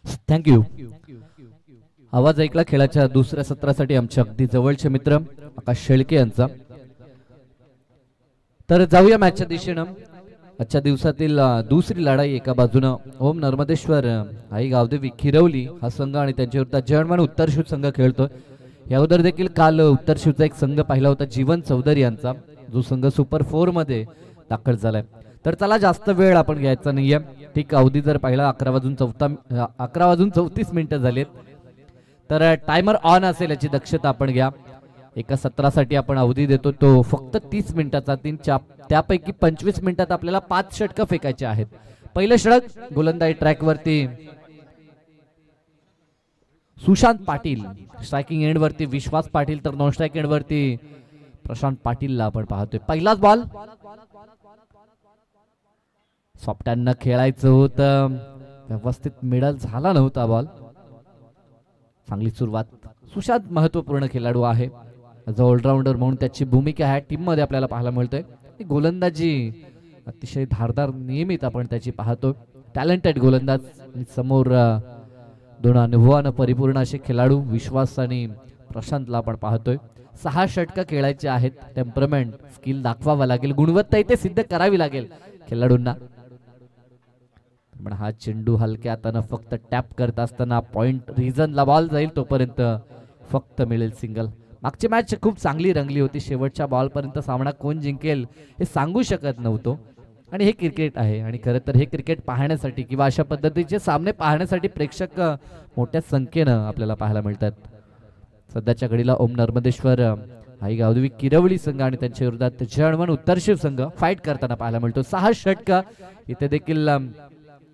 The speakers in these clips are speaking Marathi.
थँक्यू. आवाज ऐकला खेळाच्या दुसऱ्या सत्रासाठी आमचे अगदी जवळचे मित्र आकाश शेळके यांचा. तर जाऊया मॅचच्या दिशेनं. आजच्या दिवसातील दुसरी लढाई. एका बाजूनं ओम नर्मदेश्वर आई गावदेवी खिरवली हा संघ आणि त्यांच्या विरुद्ध जयणवान उत्तर शिव संघ खेळतोय. यावर देखील काल उत्तर शिवचा एक संघ पाहिला होता, जीवन चौधरी यांचा, जो संघ सुपर 4 मध्ये दाखल झालाय. तर चला जास्त वेळ आपण घ्यायचा नाहीये. ठीक अवधी जर पाहिला 11:34 मिनिटं झालीत. तर टायमर ऑन असेल याची दक्षता आपण घ्या. एका सत्रासाठी आपण अवधी देतो तो फक्त 30 मिनिटाचा. त्यापैकी 25 मिनिटात आपल्याला 5 षटकं फेकायचे आहेत. पहिलं षटक गोलंदाजी ट्रॅक वरती सुशांत पाटील, स्ट्रायकिंग एंड वरती विश्वास पाटील, तर नॉन स्ट्राइक एंड वरती प्रशांत पाटीलला आपण पाहतोय. पहिलाच बॉल सॉफ्टहँडनं खेळायचं होतं, व्यवस्थित मिडल झाला नव्हता बॉल. चांगली सुरुवात. सुशांत महत्वपूर्ण खेळाडू आहे, ऑलराऊंडर म्हणून त्याची भूमिका ह्या टीम मध्ये आपल्याला पाहायला मिळते. गोलंदाजी अतिशय धारदार नियमित आपण त्याची पाहतो. टॅलेंटेड गोलंदाज. समोर दोन अनुभवानं परिपूर्ण असे खेळाडू विश्वास आणि प्रशांतला आपण पाहतोय. 6 षटकं खेळायचे आहेत. टेम्परमेंट, स्किल दाखवावा लागेल, गुणवत्ता इथे सिद्ध करावी लागेल खेळाडूंना. पण हा चेंडू हलक्या हातानं फक्त टॅप करत असताना पॉइंट रिजनला बॉल जाईल तोपर्यंत फक्त मिळेल सिंगल. मागची मॅच खूप चांगली रंगली होती. शेवटच्या बॉलपर्यंत सामना कोण जिंकेल हे सांगू शकत नव्हतो. आणि हे क्रिकेट आहे, आणि खरं तर हे क्रिकेट पाहण्यासाठी किंवा अशा पद्धतीचे सामने पाहण्यासाठी प्रेक्षक मोठ्या संख्येनं आपल्याला पाहायला मिळतात. सध्याच्या घडीला ओम नर्मदेश्वर आई गावदेवी किरवली संघ आणि त्यांच्या विरोधात जयणवान उत्तर शिव संघ फाईट करताना पाहायला मिळतो. 6 षटकं इथे देखील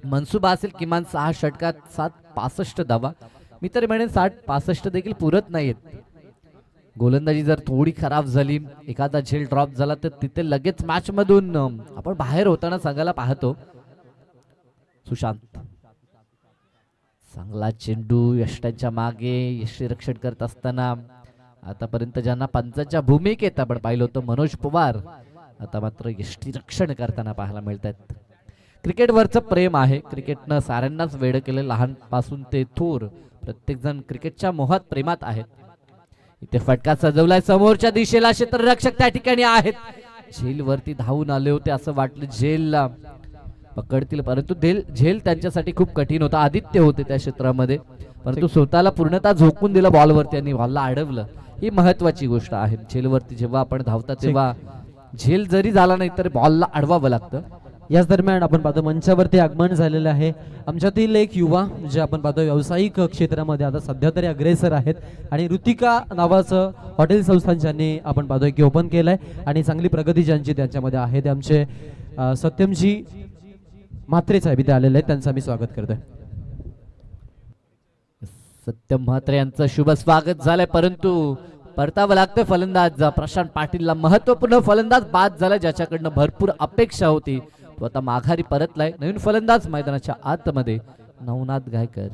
मनसुबा असेल. किमान 6 षटकात 65 धावा. मी तर म्हणेन 65 देखील पुरत नाहीत. गोलंदाजी जर थोडी खराब झाली, एखादा झेल ड्रॉप झाला, तर तिथे लगेच मॅच मधून आपण बाहेर होताना सांगायला पाहतो. सुशांत, चांगला चेंडू यष्टांच्या मागे, यष्टीरक्षण करत असताना आतापर्यंत ज्यांना पंचांच्या भूमिकेत आपण पाहिलं होतं मनोज पवार, आता मात्र यष्टीरक्षण करताना पाहायला मिळतात. क्रिकेटवरचं प्रेम आहे. क्रिकेटनं साऱ्यांनाच वेड केले, लहानपासून ते थोर. प्रत्येक जण क्रिकेटच्या मोहात प्रेमात आहेत. इथे फटका सजवलाय समोरच्या दिशेला. क्षेत्ररक्षक त्या ठिकाणी आहेत. झेल वरती धावून आले होते, असं वाटलं झेलला पकडतील, परंतु झेल त्यांच्यासाठी खूप कठीण होता. आदित्य होते त्या क्षेत्रामध्ये, परंतु स्वतःला पूर्णतः झोकून दिलं बॉलवरती आणि बॉलला अडवलं. ही महत्वाची गोष्ट आहे. झेलवरती जेव्हा आपण धावता तेव्हा झेल जरी झाला नाही तर बॉलला अडवावं लागतं. याच दरम्यान आपण पाहतो मंचावरती आगमन झालेलं आहे आमच्यातील एक युवा, जे आपण पाहतो व्यावसायिक क्षेत्रामध्ये आता सध्या तरी अग्रेसर आहेत, आणि ऋतिका नावाचं हॉटेल संस्थान ज्यांनी आपण पाहतोय की ओपन केलंय आणि चांगली प्रगती ज्यांची त्याच्यामध्ये आहे, ते आमचे सत्यमजी म्हात्रे साहेब इथे आलेले आहेत. त्यांचं मी स्वागत करतोय. सत्यम म्हात्रे यांचं शुभ स्वागत झालंय, परंतु परतावं लागतं फलंदाज प्रशांत पाटीलला. महत्वपूर्ण फलंदाज बाद झाला, ज्याच्याकडनं भरपूर अपेक्षा होती. तो आता माघारी परतलाय. नवीन फलंदाज मैदानाच्या आतमध्ये नवनाथ गायकर.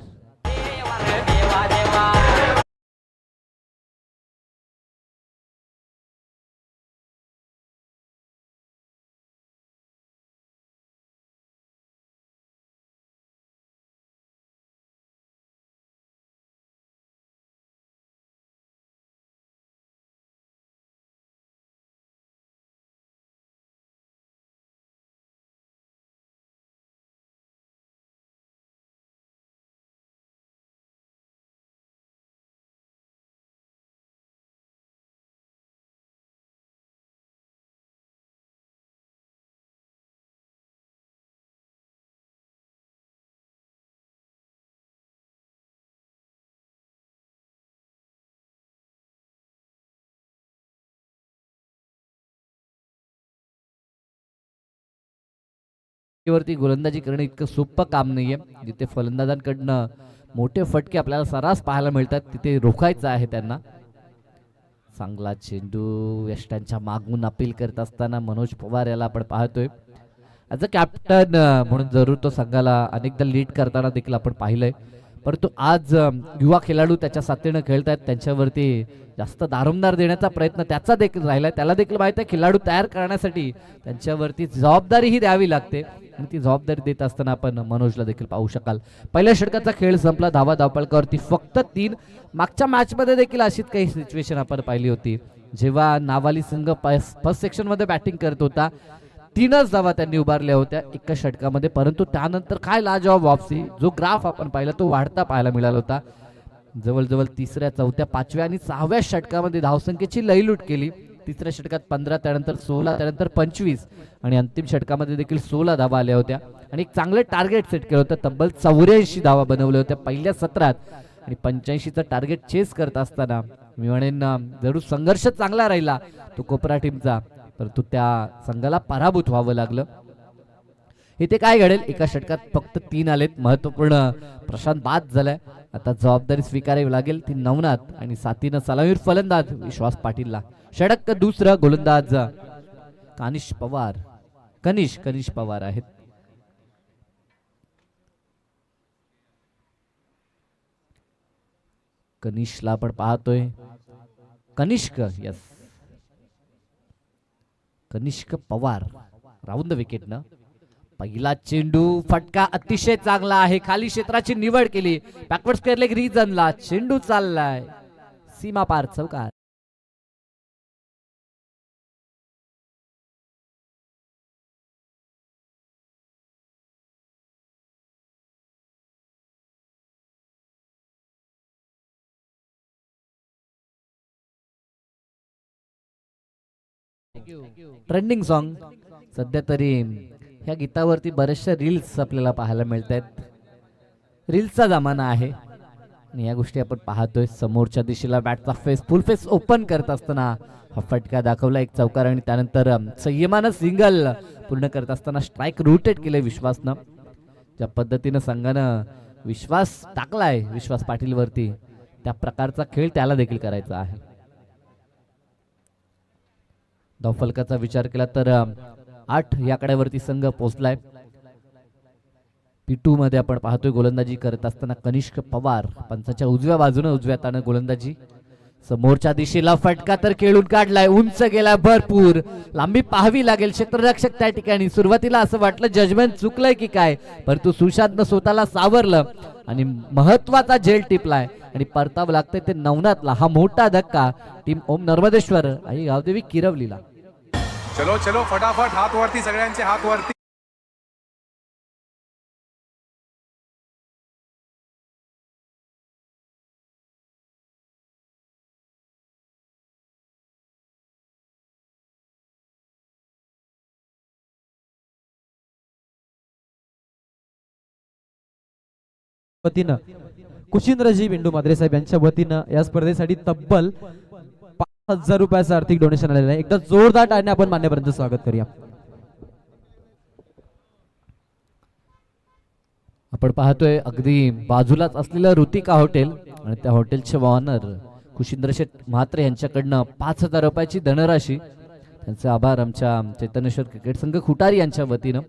वरती गोलंदाजी करणं इतकं सोपं काम नाहीये. जिथे फलंदाजांकडनं मोठे फटके आपल्याला सरास पाहायला मिळतात, तिथे रोखायचं आहे त्यांना. चांगला चेंडू यष्टांच्या मागून अपील करत असताना मनोज पवार याला आपण पाहतोय. ॲज अ कॅप्टन म्हणून जरूर तो संघाला अनेकदा लीड करताना देखील आपण पाहिलंय, परंतु आज युवा खेळाडू त्याच्या साथीनं खेळतात. त्यांच्यावरती जास्त दारोमदार देण्याचा प्रयत्न त्याचा देखील राहिलाय. त्याला देखील माहिती आहे खेळाडू तयार करण्यासाठी त्यांच्यावरती जबाबदारी ही द्यावी लागते. आणि ती जबाबदारी देत असताना आपण मनोजला देखील पाहू शकाल. पहिल्या षटकाचा खेळ संपला, धावा धावपळकावरती फक्त 3. मागच्या मॅचमध्ये देखील अशीच काही सिच्युएशन आपण पाहिली होती, जेव्हा नावाली संघ फर्स्ट सेक्शन मध्ये बॅटिंग करत होता. 3च धावा त्यांनी उभारल्या होत्या एका षटकामध्ये, परंतु त्यानंतर काय लाजवाब वापसी, जो ग्राफ आपण पाहिला तो वाढता पाहायला मिळाला होता. जवळजवळ 3ऱ्या 4थ्या 5व्या आणि 6व्या षटकामध्ये धावसंख्येची लईलूट केली. 3ऱ्या षटकात 15, त्यानंतर 16, त्यानंतर 25 आणि अंतिम षटकामध्ये देखील 16 धावा आल्या होत्या आणि एक चांगले टार्गेट सेट केलं होतं. तब्बल 84 धावा बनवल्या होत्या पहिल्या सत्रात आणि 85चं टार्गेट चेस करत असताना मी म्हणेन जरूर संघर्ष चांगला राहिला तो कोपरा टीमचा, परंतु त्या संघाला पराभूत व्हावं लागलं. इथे काय घडेल, एका षटकात फक्त 3 आलेत. महत्वपूर्ण प्रशांत बाद झालाय, आता जबाबदारी स्वीकारावी लागेल ती नवनाथ आणि साथीनं सलामीर फलंदाज विश्वास पाटीलला. षटक दुसरं, गोलंदाज कनिष पवार आहेत. कनिषला आपण पाहतोय, Kanishk Kanishk Pawar round the wicket न. पहिला चेंडू फटका अतिशय चांगला आहे, खाली क्षेत्राची निवड केली, बॅकवर्ड स्क्वेअर लेग रिजनला चेंडू चाललाय सीमा पार चौकार. ट्रेंडिंग सॉन्ग सध्या तरी ह्या गीतावरती बरेचशा रील्स आपल्याला पाहायला मिळत आहेत. रील्सचा जमाना आहे आणि या गोष्टी आपण पाहतोय. समोरच्या दिशेला बॅटचा फुल फेस ओपन करत असताना हा फटका दाखवला, एक चौकार आणि त्यानंतर संयमानं सिंगल पूर्ण करत असताना स्ट्राईक रोटेट केले विश्वासनं. ज्या पद्धतीनं संघानं विश्वास टाकलाय विश्वास पाटील वरती, त्या प्रकारचा खेळ त्याला देखील करायचा आहे. धावफलकाचा विचार केला तर 8 या आकड्यावरती संघ पोहोचलाय. P2 मध्ये आपण पाहतोय गोलंदाजी करत असताना कनिष्क पवार पंचाच्या उजव्या बाजूने उजव्या हाताने गोलंदाजी. समोरच्या दिशेला फटका तर खेळून काढलाय, उंच गेला, भरपूर लांबी पाहावी लागेल. क्षेत्ररक्षक त्या ठिकाणी सुरुवातीला असं वाटलं जजमेंट चुकलंय की काय, परंतु सुशांतनं स्वतःला सावरलं आणि महत्वाचा झेल टिपलाय आणि परतावं लागतंय ते नवनाथला. हा मोठा धक्का टीम ओम नर्मदेश्वर आई गावदेवी किरवलीला. चलो चलो फटाफट हात वरती, सगळ्यांचे हात वरती. वतीनं कुशिंद्रजी बिंडू माद्रे साहेब यांच्या वतीनं या स्पर्धेसाठी तब्बल 5,000 रुपयाचं आर्थिक डोनेशन आलेलं आहे. एकदा जोरदार टाळ्याने आपण मान्यपर्यंत स्वागत करूया. आपण पाहतोय अगदी बाजूलाच असलेलं ऋतिका हॉटेल आणि त्या हॉटेलचे ओनर कुशिंद्र शेठ म्हात्रे यांच्याकडनं 5,000 रुपयाची धनराशी, त्यांचे आभार आमच्या चैतन्येश्वर क्रिकेट संघ खुटारी यांच्या वतीनं.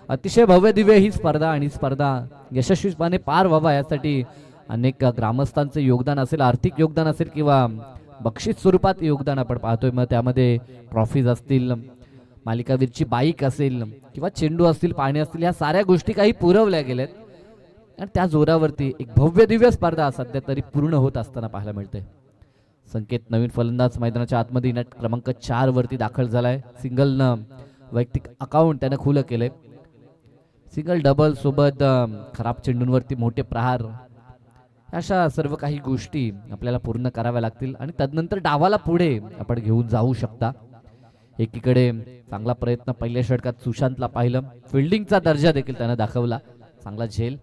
अतिशय भव्य दिव्य ही स्पर्धा आणि स्पर्धा यशस्वीपणे पार व्हावा यासाठी अनेक ग्रामस्थांचे योगदान असेल, आर्थिक योगदान असेल किंवा बक्षीस स्वरूपात योगदान आपण पाहतोय. मग त्यामध्ये ट्रॉफीज असतील, मालिकावीरची बाईक असेल किंवा चेंडू असतील, पाणी असतील, या साऱ्या गोष्टी काही पुरवल्या गेल्यात आणि त्या जोरावरती एक भव्य दिव्य स्पर्धा सध्या तरी पूर्ण होत असताना पाहायला मिळते. संकेत नवीन फलंदाज मैदानाच्या आतमध्ये नेट क्रमांक 4 वरती दाखल झालाय. सिंगलनं वैयक्तिक अकाउंट त्यानं खुलं केलंय. सिंगल डबल सोबत खराब चेंडूंवरती मोठे प्रहार, अशा सर्व काही गोष्टी आपल्याला पूर्ण कराव्या लागतील आणि तदनंतर डावाला पुढे आपण घेऊन जाऊ शकता. एकीकडे चांगला प्रयत्न पहिल्या षटकात सुशांतला पाहिलं, फिल्डिंगचा दर्जा देखील त्यानं दाखवला, चांगला झेल.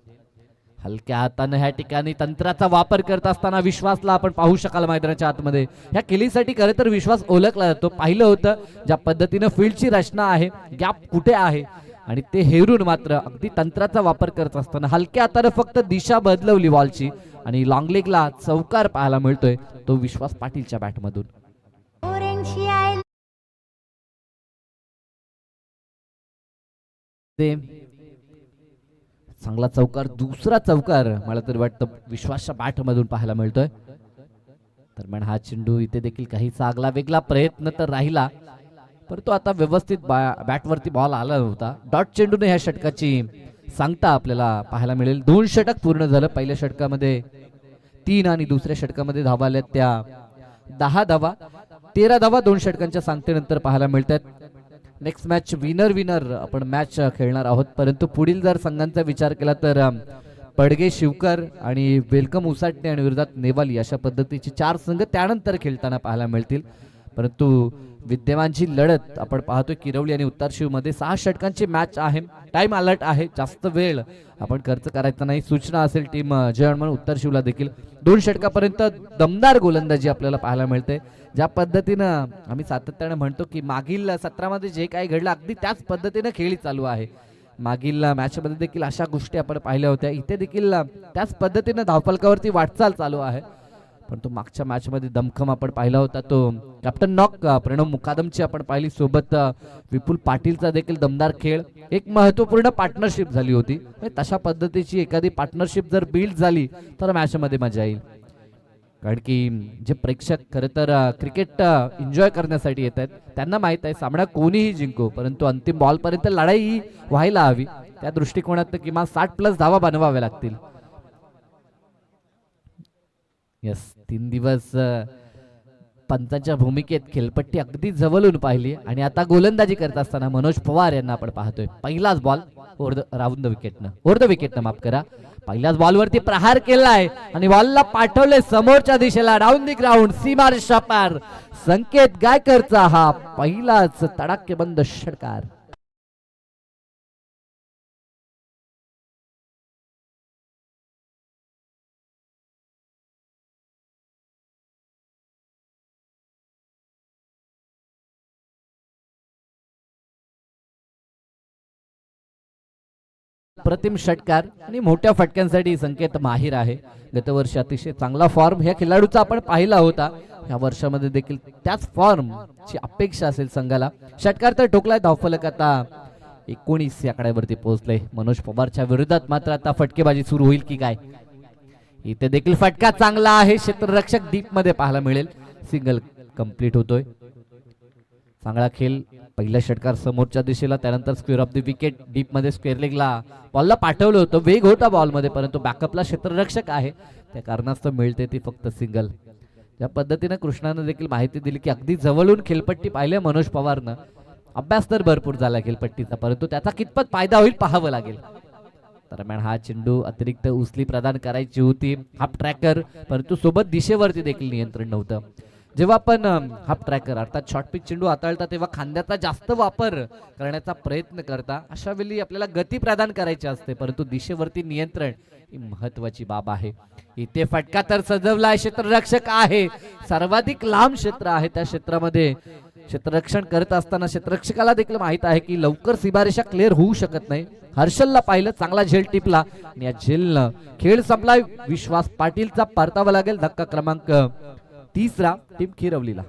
हलक्या हाताने ह्या ठिकाणी तंत्राचा वापर करत असताना विश्वासला आपण पाहू शकाल मैदानाच्या आतमध्ये. ह्या केलीसाठी खरं तर विश्वास ओळखला जातो. पाहिलं होतं ज्या पद्धतीनं फील्डची रचना आहे, गॅप कुठे आहे आणि ते हेरून मात्र अगदी तंत्राचा वापर करत असताना हलक्या हाताने फक्त दिशा बदलवली बॉलची आणि लॉंग लेगला चौकार पाहायला मिळतोय तो विश्वास पाटीलच्या बॅटमधून. चांगला चौकार, दुसरा चौकार मला तरी वाटतं विश्वासच्या बॅटमधून पाहायला मिळतोय. दरम्यान हा चेंडू इथे देखील काही चांगला वेगळा प्रयत्न तर राहिला. परंतु आता व्यवस्थित बॅटवरती बॉल आला नव्हता. डॉट चेंडूने ह्या षटकाची सांगता आपल्याला पाहायला मिळेल. 2 षटक पूर्ण झालं. पहिल्या षटकामध्ये 3 आणि दुसऱ्या षटकामध्ये धावा आल्या त्या 10 धावा. 13 धावा 2 षटकांच्या सांगतेनंतर पाहायला मिळतात. नेक्स्ट मॅच विनर आपण मॅच खेळणार आहोत. परंतु पुढील जर संघांचा विचार केला तर पडगे शिवकर आणि वेलकम उसाटणे आणि विरोधात नेवाली अशा पद्धतीचे 4 संघ त्यानंतर खेळताना पाहायला मिळतील. परंतु विद्यमानची लढत आपण पाहतोय किरवली आणि उत्तरशिव मध्ये 6 षटकांची मॅच आहे. टाइम अलर्ट आहे. जास्त वेळ आपण खर्च करायचा नाही. सूचना असेल टीम जयण म्हणून उत्तरशिवला देखील 2 षटकापर्यंत दमदार गोलंदाजी आपल्याला पाहायला मिळते. ज्या पद्धतीनं आम्ही सातत्याने म्हणतो की मागील सत्रामध्ये जे काही घडलं अगदी त्याच पद्धतीनं खेळी चालू आहे. मागील मॅच मध्ये देखील अशा गोष्टी आपण पाहिल्या होत्या. इथे देखील त्याच पद्धतीनं धावफलकावरती वाटचाल चालू आहे. परंतु मागच्या मॅच मध्ये दमखम आपण पाहिला होता तो कॅप्टन नॉक प्रणव मुकादमची आपण पाहिली. सोबत विपुल पाटीलचा देखील दमदार खेळ. एक महत्वपूर्ण पार्टनरशिप झाली होती. तशा पद्धतीची एखादी पार्टनरशिप जर बिल्ड झाली तर मॅच मध्ये मजा येईल. कारण की जे प्रेक्षक खरं तर क्रिकेट एन्जॉय करण्यासाठी येत आहेत त्यांना माहित आहे सामना कोणीही जिंको, परंतु अंतिम बॉल पर्यंत लढाई व्हायला हवी. त्या दृष्टिकोनात किमान 60+ धावा बनवाव्या लागतील. यस, 3 दिवस पंचांच्या भूमिकेत खेळपट्टी अगदी जवळून पाहिली आणि आता गोलंदाजी करत असताना मनोज पवार यांना आपण पाहतोय. पहिलाच बॉल ओव्हर द विकेटनं माफ करा. पहिल्याच बॉलवरती प्रहार केलाय आणि बॉलला पाठवले समोरच्या दिशेला डाऊन दी ग्राउंड सीमारेषा पार. संकेत गायकरचा हा पहिलाच तडाखेबंद षटकार. प्रतिम षटकार आणि मोठ्या फटक्यांसाठी संकेत माहिर आहे. गतवर्षी अतिशय चांगला फॉर्म ह्या खेळाडूचा आपण पाहिला होता. या वर्षामध्ये देखील त्याच फॉर्मची अपेक्षा असेल संघाला. षटकार तर ठोकलाय. धावफलक आता 19 आकड्यावरती पोहोचले. मनोज पवारच्या विरोधात मात्र आता फटकेबाजी सुरू होईल की काय. इथे देखील फटका चांगला आहे. क्षेत्ररक्षक डीप मध्ये पाहायला मिळेल. सिंगल कंप्लीट होतोय. चांगला खेळ. पहिला षटकार समोरच्या दिशेला, त्यानंतर square of the wicket deep मध्ये स्क्वेअर लेगला बॉलला पाठवलं होतं. वेग होता बॉल मध्ये, परंतु बॅकअपला क्षेत्ररक्षक आहे त्या कारणास्तव मिळते ती फक्त सिंगल. ज्या पद्धतीने कृष्णानं देखील माहिती दिली की अगदी जवळून खेळपट्टी पाहिली मनोज पवारनं. अभ्यास तर भरपूर झाला खेळपट्टीचा, परंतु त्याचा कितपत फायदा होईल पाहावं लागेल. दरम्यान हा चेंडू अतिरिक्त उचली प्रदान करायची होती. हाफ ट्रॅकर, परंतु सोबत दिशेवरती देखील नियंत्रण नव्हतं. जेव्हा आपण हाफ ट्रॅकर अर्थात शॉर्ट पिच चेंडू हाताळता तेव्हा खांद्याचा जास्त वापर करण्याचा प्रयत्न करता. अशा वेळी आपल्याला गती प्रदान करायची असते, परंतु दिशेवरती नियंत्रण ही महत्वाची बाब आहे. इथे फटका तर सजवलाय. क्षेत्ररक्षक आहे. सर्वाधिक लांब क्षेत्र आहे. त्या क्षेत्रामध्ये क्षेत्ररक्षण करत असताना क्षेत्ररक्षकाला देखील माहित आहे की लवकर सीमारेषा क्लिअर होऊ शकत नाही. हर्षलला पाहिलं, चांगला झेल टिपला आणि या झेलनं खेळ संपला. विश्वास पाटीलचा परतावा लागेल. धक्का क्रमांक 3 टीम खिरवलीला.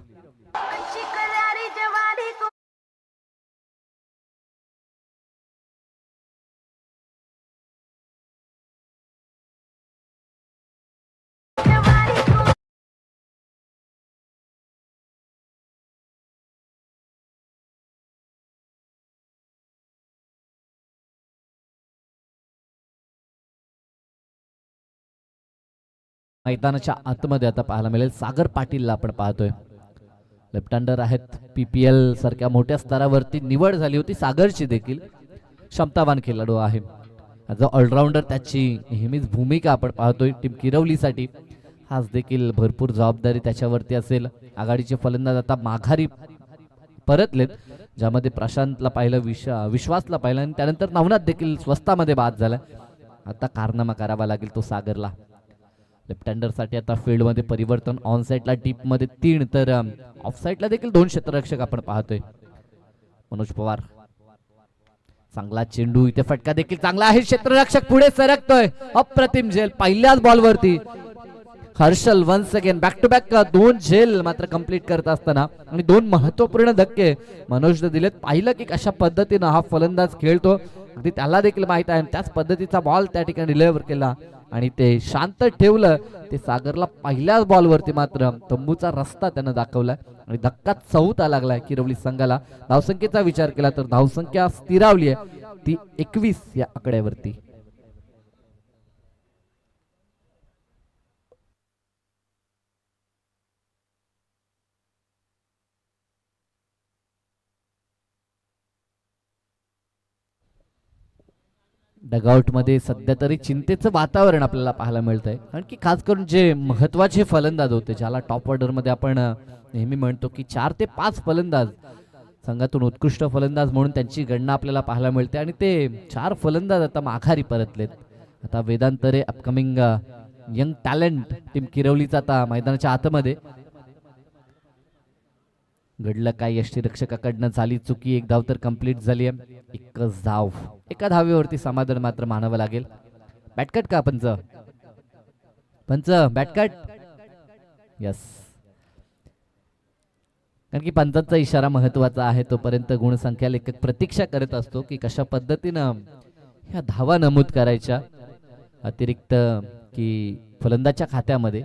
मैदानाच्या आतमध्ये आता पाहायला मिळेल सागर पाटीलला आपण पाहतोय. लेफ्ट हँडर आहेत. PPL सारख्या मोठ्या स्तरावरती निवड झाली होती सागरची देखील. क्षमतावान खेळाडू आहे. ॲज अ ऑलराऊंडर त्याची नेहमीच भूमिका आपण पाहतोय टीम किरवलीसाठी. हाच देखील भरपूर जबाबदारी त्याच्यावरती असेल. आघाडीचे फलंदाज आता माघारी परतलेत, ज्यामध्ये प्रशांतला पाहिलं, विश्वासला पाहिलं आणि त्यानंतर नवनाथ देखील स्वस्तामध्ये बाद झाला. आता कारनामा करावा लागेल तो सागरला. लेफ्ट हँडर साठी आता फील्ड मध्ये परिवर्तन. ऑन साइडला डीप मध्ये 3 तर ऑफ साइडला देखील 2 क्षेत्ररक्षक आपण पाहतोय. मनोज पवार, चांगला चेंडू. इथे फटका देखील चांगला आहे. क्षेत्ररक्षक पुढे सरकतोय. अप्रतिम झेल पहिल्याच बॉलवरती. Harshal once again back to back 2 झेल मात्र कंप्लीट करत असताना आणि 2 महत्वपूर्ण धक्के मनोजने दिलेत. पाहिलं की कशा पद्धतीनं हा फलंदाज खेळतो. अगदी त्याला देखील माहित आहे. त्याच पद्धतीचा बॉल त्या ठिकाणी डिलिव्हर केला आणि ते शांत ठेवलं. ते सागरला पहिल्याच बॉलवरती मात्र तंबूचा रस्ता त्यानं दाखवला. आणि धक्का चौथा लागलाय किरवली संघाला. धावसंख्येचा विचार केला तर धावसंख्या स्थिरावली आहे ती 21 या आकड्यावरती. डगआउट मध्ये सध्या तरी चिंतेचं वातावरण आपल्याला पाहायला मिळतंय, कारण की खास करून जे महत्वाचे फलंदाज होते, ज्याला टॉप ऑर्डर मध्ये आपण नेहमी म्हणतो की 4 ते 5 फलंदाज संघातून उत्कृष्ट फलंदाज म्हणून त्यांची गणना आपल्याला पाहायला मिळते, आणि ते 4 फलंदाज आता माघारी परतलेत. आता वेदांतरे अपकमिंग यंग टॅलेंट टीम किरवलीचा आता मैदानाच्या आतमध्ये. घडलं काय, यष्टीरक्षकाकडनं झाली चुकी, एक धाव तर कंप्लीट झाली आहे. एकच धाव, एका धावेवरती समाधान मात्र मानावं लागेल. बॅटकट का पंच? पंच बॅटकट, यस. कारण की पंचांचा इशारा महत्वाचा आहे. तोपर्यंत गुणसंख्या लेखक प्रतीक्षा करत असतो की कशा पद्धतीनं ह्या धावा नमूद करायच्या, अतिरिक्त की फलंदाच्या खात्यामध्ये.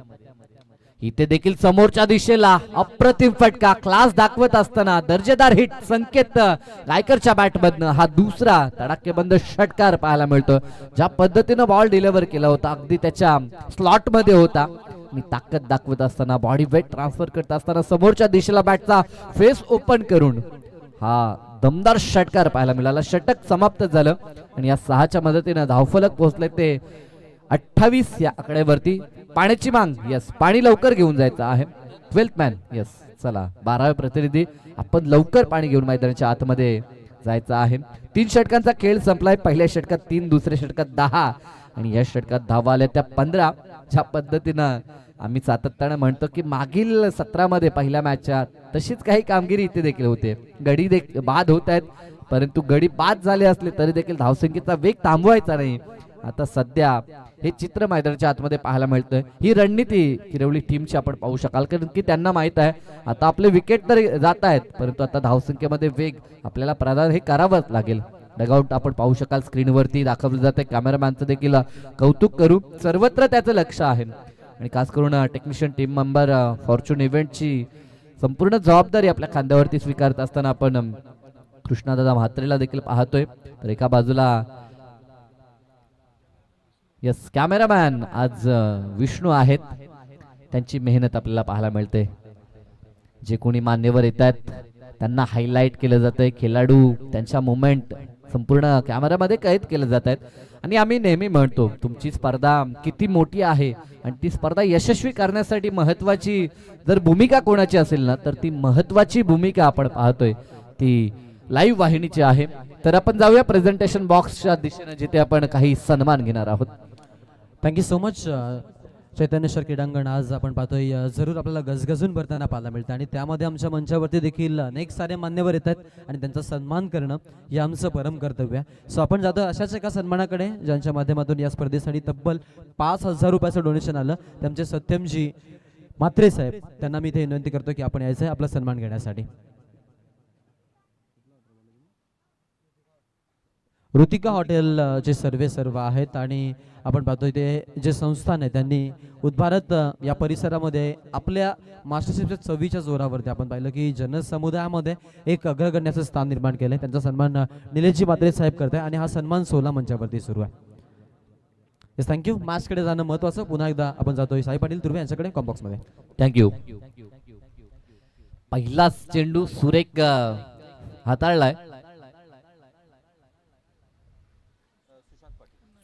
इथे देखील समोरच्या दिशेला अप्रतिम फटका, क्लास दाखवत असताना दर्जेदार हिट संकेत गायकरच्या बॅटमधनं हा दुसरा तडाखेबंद षटकार पाहायला मिळतो. ज्या पद्धतीनं बॉल डिलिव्हर केला होता, अगदी त्याच्या स्लॉट मध्ये होता, आणि ताकद दाखवत असताना, बॉडी वेट ट्रान्सफर करत असताना समोरच्या दिशेला बॅटचा फेस ओपन करून हा दमदार षटकार पाहायला मिळाला. षटक समाप्त झालं आणि या 6च्या मदतीनं धावफलक पोहोचले ते 28 या आकड्यावरती. पाण्याची मांग, यस, पाणी लवकर घेऊन जायचं आहे. 12th man, yes. चला 12वे प्रतिनिधी, आपण लवकर पाणी घेऊन मैदानाच्या आतमध्ये जायचं आहे. 3 षटकांचा खेळ संपलाय. पहिल्या षटकात 3, दुसऱ्या षटकात 10 आणि या षटकात धावा आल्या त्या 15. ज्या पद्धतीनं आम्ही सातत्यानं म्हणतो की मागील सत्रामध्ये पहिल्या मॅचच्या तशीच काही कामगिरी इथे देखील होते. गडी बाद होत आहेत, परंतु गडी बाद झाले असले तरी देखील धावसंख्येचा वेग थांबवायचा नाही. आता सध्या हे चित्र मैदानाच्या आतमध्ये पाहायला मिळतंय. ही रणनीती किरवली टीमची आपण पाहू शकाल, कारण की त्यांना माहित आहे आता आपले विकेट तर जात आहेत, परंतु आता धावसंख्येमध्ये वेग आपल्याला प्रदान हे करावंच लागेल. डगआउट आपण पाहू शकाल, स्क्रीनवरती दाखवलं जाते. कॅमेरामॅनचं देखील कौतुक करू, सर्वत्र त्याचं लक्ष आहे. आणि खास करून टेक्निशियन टीम मेंबर फॉर्च्यून इव्हेंटची संपूर्ण जबाबदारी आपल्या खांद्यावरती स्वीकारत असताना आपण कृष्णादादा म्हात्रेला देखील पाहतोय. तर एका बाजूला यस कॅमेरामॅन आज विष्णू आहेत, त्यांची मेहनत आपल्याला पाहायला मिळते. जे कोणी मान्यवर येत आहेत त्यांना हायलाइट केलं जातंय. खेळाडू त्यांच्या मुवमेंट संपूर्ण कॅमेरामध्ये कैद केले जात आहेत. आणि आम्ही नेहमी म्हणतो तुमची स्पर्धा किती मोठी आहे आणि ती स्पर्धा यशस्वी करण्यासाठी महत्वाची जर भूमिका कोणाची असेल ना, तर ती महत्वाची भूमिका आपण पाहतोय ती लाईव्ह वाहिनीची आहे. तर आपण जाऊया प्रेझेंटेशन बॉक्सच्या दिशेने, जिथे आपण काही सन्मान घेणार आहोत. थँक्यू सो मच चैतन्येश्वर क्रीडांगण. आज आपण पाहतोय जरूर आपल्याला गजगजून भरताना पाहायला मिळतं, आणि त्यामध्ये आमच्या मंचावरती देखील अनेक सारे मान्यवर येत आहेत आणि त्यांचा सन्मान करणं हे आमचं परम कर्तव्य आहे. सो आपण जातो अशाच एका सन्मानाकडे, ज्यांच्या माध्यमातून या स्पर्धेसाठी तब्बल 5,000 रुपयाचं डोनेशन आलं. त्यांचे सत्यमजी म्हात्रे साहेब, त्यांना मी इथे विनंती करतो की आपण यायचं आहे आपला सन्मान घेण्यासाठी. ऋतिका हॉटेल चे सर्व आहेत, आणि आपण पाहतोय ते जे संस्थान आहे त्यांनी उद्भारत या परिसरामध्ये आपल्या मास्टरशिपच्या चवीच्या जोरावरती आपण पाहिलं की जनसमुदायामध्ये एक अग्रगण्याचं स्थान निर्माण केलंय. त्यांचा सन्मान निलेशजी म्हात्रे साहेब करत आहे, आणि हा सन्मान 16 मंचावरती सुरू आहे. Yes, thank you. मॅचकडे जाणं महत्वाचं. पुन्हा एकदा आपण जातोय साई पाटील तुर्वे यांच्याकडे कॉम्बॉक्स मध्ये. थँक्यू. पहिलाच चेंडू सुरेख हाताळलाय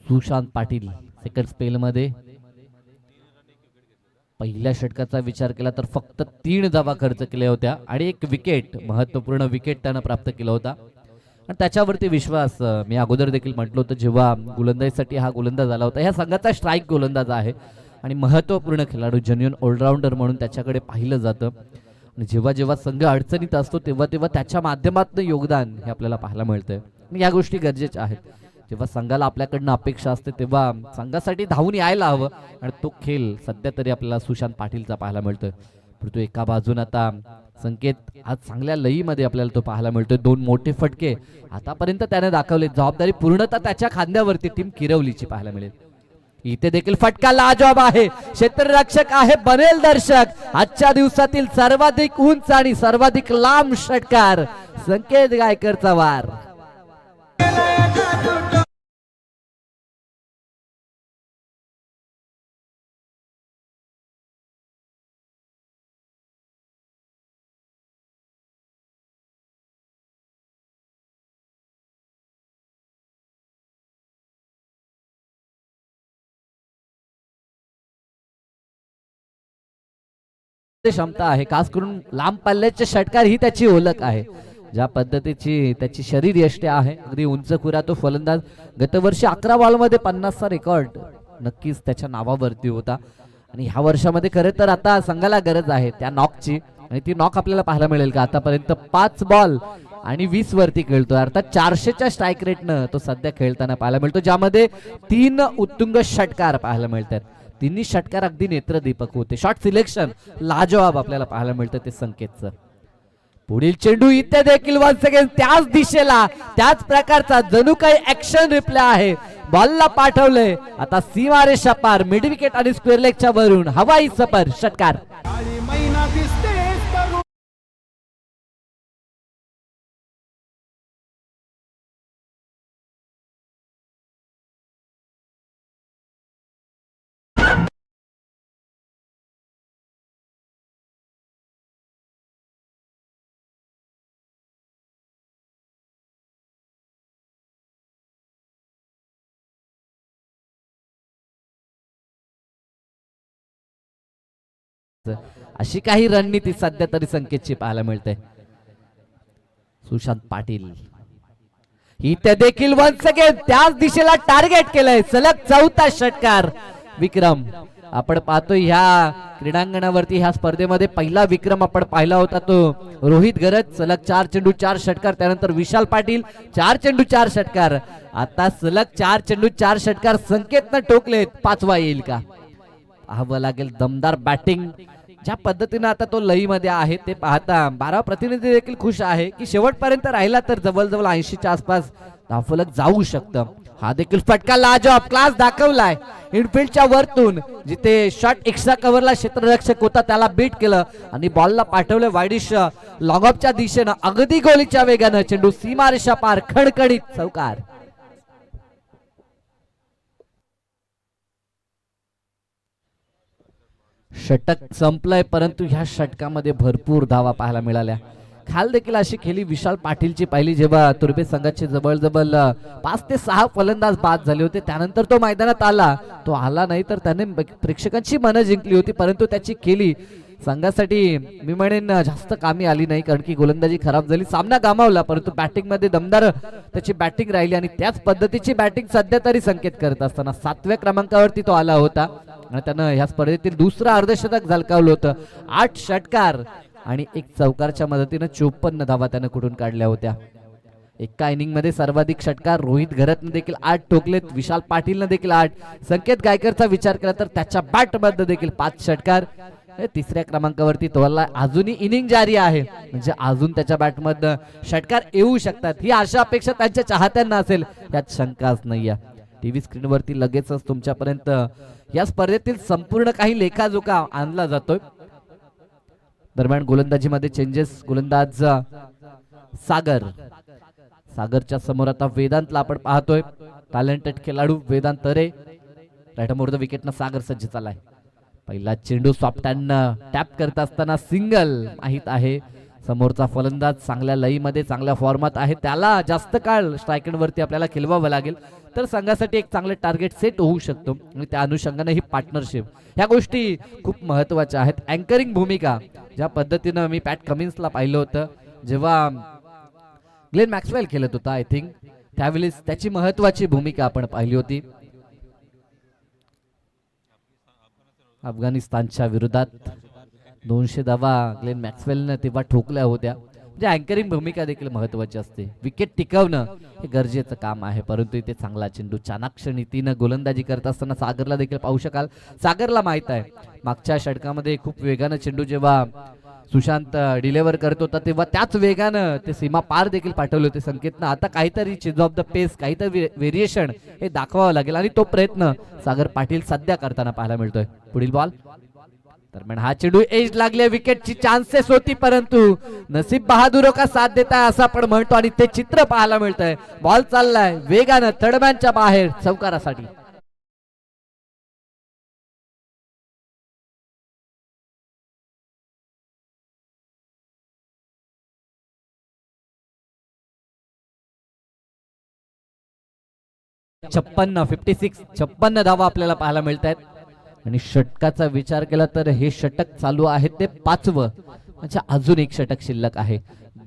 सुशांत पाटील. सेकंड स्पेल मध्ये पहिल्या षटकाचा विचार केला तर फक्त 3 धावा खर्च केल्या होत्या आणि एक विकेट, महत्वपूर्ण विकेट त्यानं प्राप्त केला होता. आणि त्याच्यावरती विश्वास मी अगोदर देखील म्हटलं होतं, जेव्हा गोलंदाजीसाठी हा गोलंदाज आला होता, ह्या संघाचा स्ट्राईक गोलंदाज आहे आणि महत्वपूर्ण खेळाडू, जेन्युइन ऑलराऊंडर म्हणून त्याच्याकडे पाहिलं जातं. आणि जेव्हा जेव्हा संघ अडचणीत असतो तेव्हा तेव्हा त्याच्या माध्यमातून योगदान हे आपल्याला पाहायला मिळतंय. आणि या गोष्टी गरजेच्या आहेत. जेव्हा संघाला आपल्याकडनं अपेक्षा असते तेव्हा संघासाठी धावून यायला हवं, आणि तो खेळ सध्या तरी आपल्याला सुशांत पाटीलचा पाहायला मिळतोय. परंतु एका बाजून आता संकेत आज चांगल्या लईमध्ये आपल्याला तो पाहायला मिळतोय. 2 मोठे फटके आतापर्यंत त्याने दाखवले. जबाबदारी पूर्णतः त्याच्या खांद्यावरती टीम किरवलीची पाहायला मिळेल. इथे देखील फटका लाजवाब आहे, क्षेत्ररक्षक आहे, बनेल दर्शक. आजच्या दिवसातील सर्वाधिक उंच आणि सर्वाधिक लांब षटकार संकेत गायकरचा वार. क्षमता आहे, खास करून लांब पल्ल्याचे षटकार ही त्याची ओळख आहे. ज्या पद्धतीची त्याची शरीर यष्टी आहे, अगदी उंच खुरा तो फलंदाज. गतवर्षी 11 बॉलमध्ये 50चा रेकॉर्ड नक्कीच त्याच्या नावावरती होता आणि ह्या वर्षामध्ये खरं तर आता संघाला गरज आहे त्या नॉकची आणि ती नॉक आपल्याला पाहायला मिळेल का? आतापर्यंत 5 बॉल आणि 20 वरती खेळतोय, अर्थात 400च्या स्ट्राईक रेटनं तो सध्या खेळताना पाहायला मिळतो, ज्यामध्ये 3 उत्तुंग षटकार पाहायला मिळतात. तिन्ही षटकार अगदी नेत्रदीपक होते. शॉट सिलेक्शन लाजवाब आपल्याला पाहायला मिळतं ते संकेतचं. पुढील चेंडू इथे देखील वन्स अगेन त्याच दिशेला त्याच प्रकारचा जणू काही ऍक्शन रिप्ले आहे. बॉलला पाठवलंय, आता सीमारेषा पार मिड विकेट आणि स्क्वेअर लेगच्या वरून हवाई सफर षटकार. अशी काही रणनीती सध्या तरी संकेतची पाहायला मिळते. सुशांत पाटील इथे देखील वन्स अगेन त्याच दिशेला टार्गेट केलंय, सलग 4था षटकार. विक्रम आपण पाहतोय ह्या क्रीडांगणावरती ह्या स्पर्धेमध्ये पहिला विक्रम आपण पाहिला होता तो रोहित गरज, सलग 4 चेंडू 4 षटकार. त्यानंतर विशाल पाटील 4 चेंडू 4 षटकार. आता सलग 4 चेंडू 4 षटकार संकेतनं टोकलेत, 5वा येईल का पाहावं लागेल. दमदार बॅटिंग ज्या पद्धतीने आता तो लईमध्ये आहे ते पाहता 12 प्रतिनिधी देखील खुश आहे की शेवटपर्यंत राहिला तर जवळजवळ 80च्या आसपास धावफलक जाऊ शकतं. हा देखील फटका लाजवाब क्लास दाखवलाय इनफिल्डच्या वरतून, जिथे शॉट एक्स्ट्रा कव्हरला क्षेत्ररक्षक होता त्याला बीट केलं आणि बॉलला पाठवलं वाईडिश लॉंग ऑफच्या दिशेनं अगदी गोलीच्या वेगानं. चेंडू सीमारेषा पार, खणखणीत चौकार. षटक संपलंय, परंतु ह्या षटकामध्ये भरपूर धावा पाहायला मिळाल्या. खाल देखील अशी खेळी विशाल पाटीलची पाहिली, जेव्हा तुर्बे संघाचे जवळजवळ 5 ते 6 फलंदाज बाद झाले होते. त्यानंतर तो मैदानात आला, तो आला नाही तर त्याने प्रेक्षकांची मनं जिंकली होती, परंतु त्याची खेळी संघासाठी मी म्हणेन जास्त कामी आली नाही, कारण की गोलंदाजी खराब झाली, सामना गमावला. परंतु बॅटिंग मध्ये दमदार त्याची बॅटिंग राहिली आणि त्याच पद्धतीची बॅटिंग सध्या तरी संकेत करत असताना 7व्या क्रमांकावरती तो आला होता आणि त्यानं ह्या स्पर्धेतील दुसरं अर्धशतक झळकावलं होतं. 8 षटकार आणि 1 चौकारच्या मदतीनं 54 धावा त्यानं कुठून काढल्या होत्या. एका इनिंग मध्ये सर्वाधिक षटकार रोहित घरतनं देखील 8 ठोकलेत, विशाल पाटीलनं देखील 8. संकेत गायकरचा विचार केला तर त्याच्या बॅट मध्ये देखील 5 षटकार. 3ऱ्या क्रमांकावरती तो अजूनही इनिंग जारी आहे, म्हणजे अजून त्याच्या बॅट मध्ये षटकार येऊ शकतात ही आशा अपेक्षा त्यांच्या चाहत्यांना असेल, यात शंकाच नाहीये. टीव्ही स्क्रीनवरती लगेचच तुमच्यापर्यंत या स्पर्धेतील संपूर्ण काही लेखाजोखा आणला जातोय. दरम्यान गोलंदाजीमध्ये चेंजेस. गोलंदाज सागरच्या समोर आता वेदांतला आपण पाहतोय. टॅलेंटेड खेळाडू वेदांत तरे. राईट मोर द विकेटनं सागर सज्ज झालाय. पहिला चेंडू सॉफ्ट हँड टॅप करत असताना सिंगल. माहित आहे समोरचा फलंदाज चांगल्या लईमध्ये चांगल्या फॉर्मात आहे, त्याला जास्त काळ स्ट्रायकरवरती आपल्याला खेळवावं लागेल तर संघासाठी एक चांगले टार्गेट सेट होऊ शकतो आणि त्या अनुषंगाने ही पार्टनरशिप ह्या गोष्टी खूप महत्वाच्या आहेत. अँकरिंग भूमिका ज्या पद्धतीनं मी पॅट कमिन्सला पाहिलं होतं जेव्हा ग्लेन मॅक्सवेल खेळत होता, आय थिंक त्यावेळेस त्याची महत्वाची भूमिका आपण पाहिली होती. अफगाणिस्तानच्या विरोधात 200 धावा ग्लेन मॅक्सवेलने तेव्हा ठोकल्या होत्या. म्हणजे अँकरिंग भूमिका देखील महत्वाची असते. विकेट टिकवणं हे गरजेचं काम आहे, परंतु इथे चांगला चेंडू चाणाक्ष नीतीनं गोलंदाजी करत असताना सागरला देखील पाहू शकाल. सागरला माहित आहे मागच्या षटकामध्ये खूप वेगानं चेंडू जेव्हा सुशांत डिलेव्हर करत होता तेव्हा त्याच वेगानं ते सीमा पार देखील पाठवले होते संकेतनं. आता काहीतरी चेंज ऑफ द पेस, काहीतरी व्हेरिएशन हे दाखवावं लागेल आणि तो प्रयत्न सागर पाटील सध्या करताना पाहायला मिळतोय. पुढील बॉल दरम्यान हा चेंडू एज लागले, विकेटची चान्सेस होती परंतु नसीब बहादुरो का साथ देताय असं आपण म्हणतो आणि ते चित्र पाहायला मिळतंय. बॉल चाललाय वेगानं थर्डमॅनच्या बाहेर चौकारासाठी. छप्पन्न 56 धावा आपल्याला पाहायला मिळत आहेत आणि षटकाचा विचार केला तर हे षटक चालू आहे ते 5वं, म्हणजे अजून एक षटक शिल्लक आहे.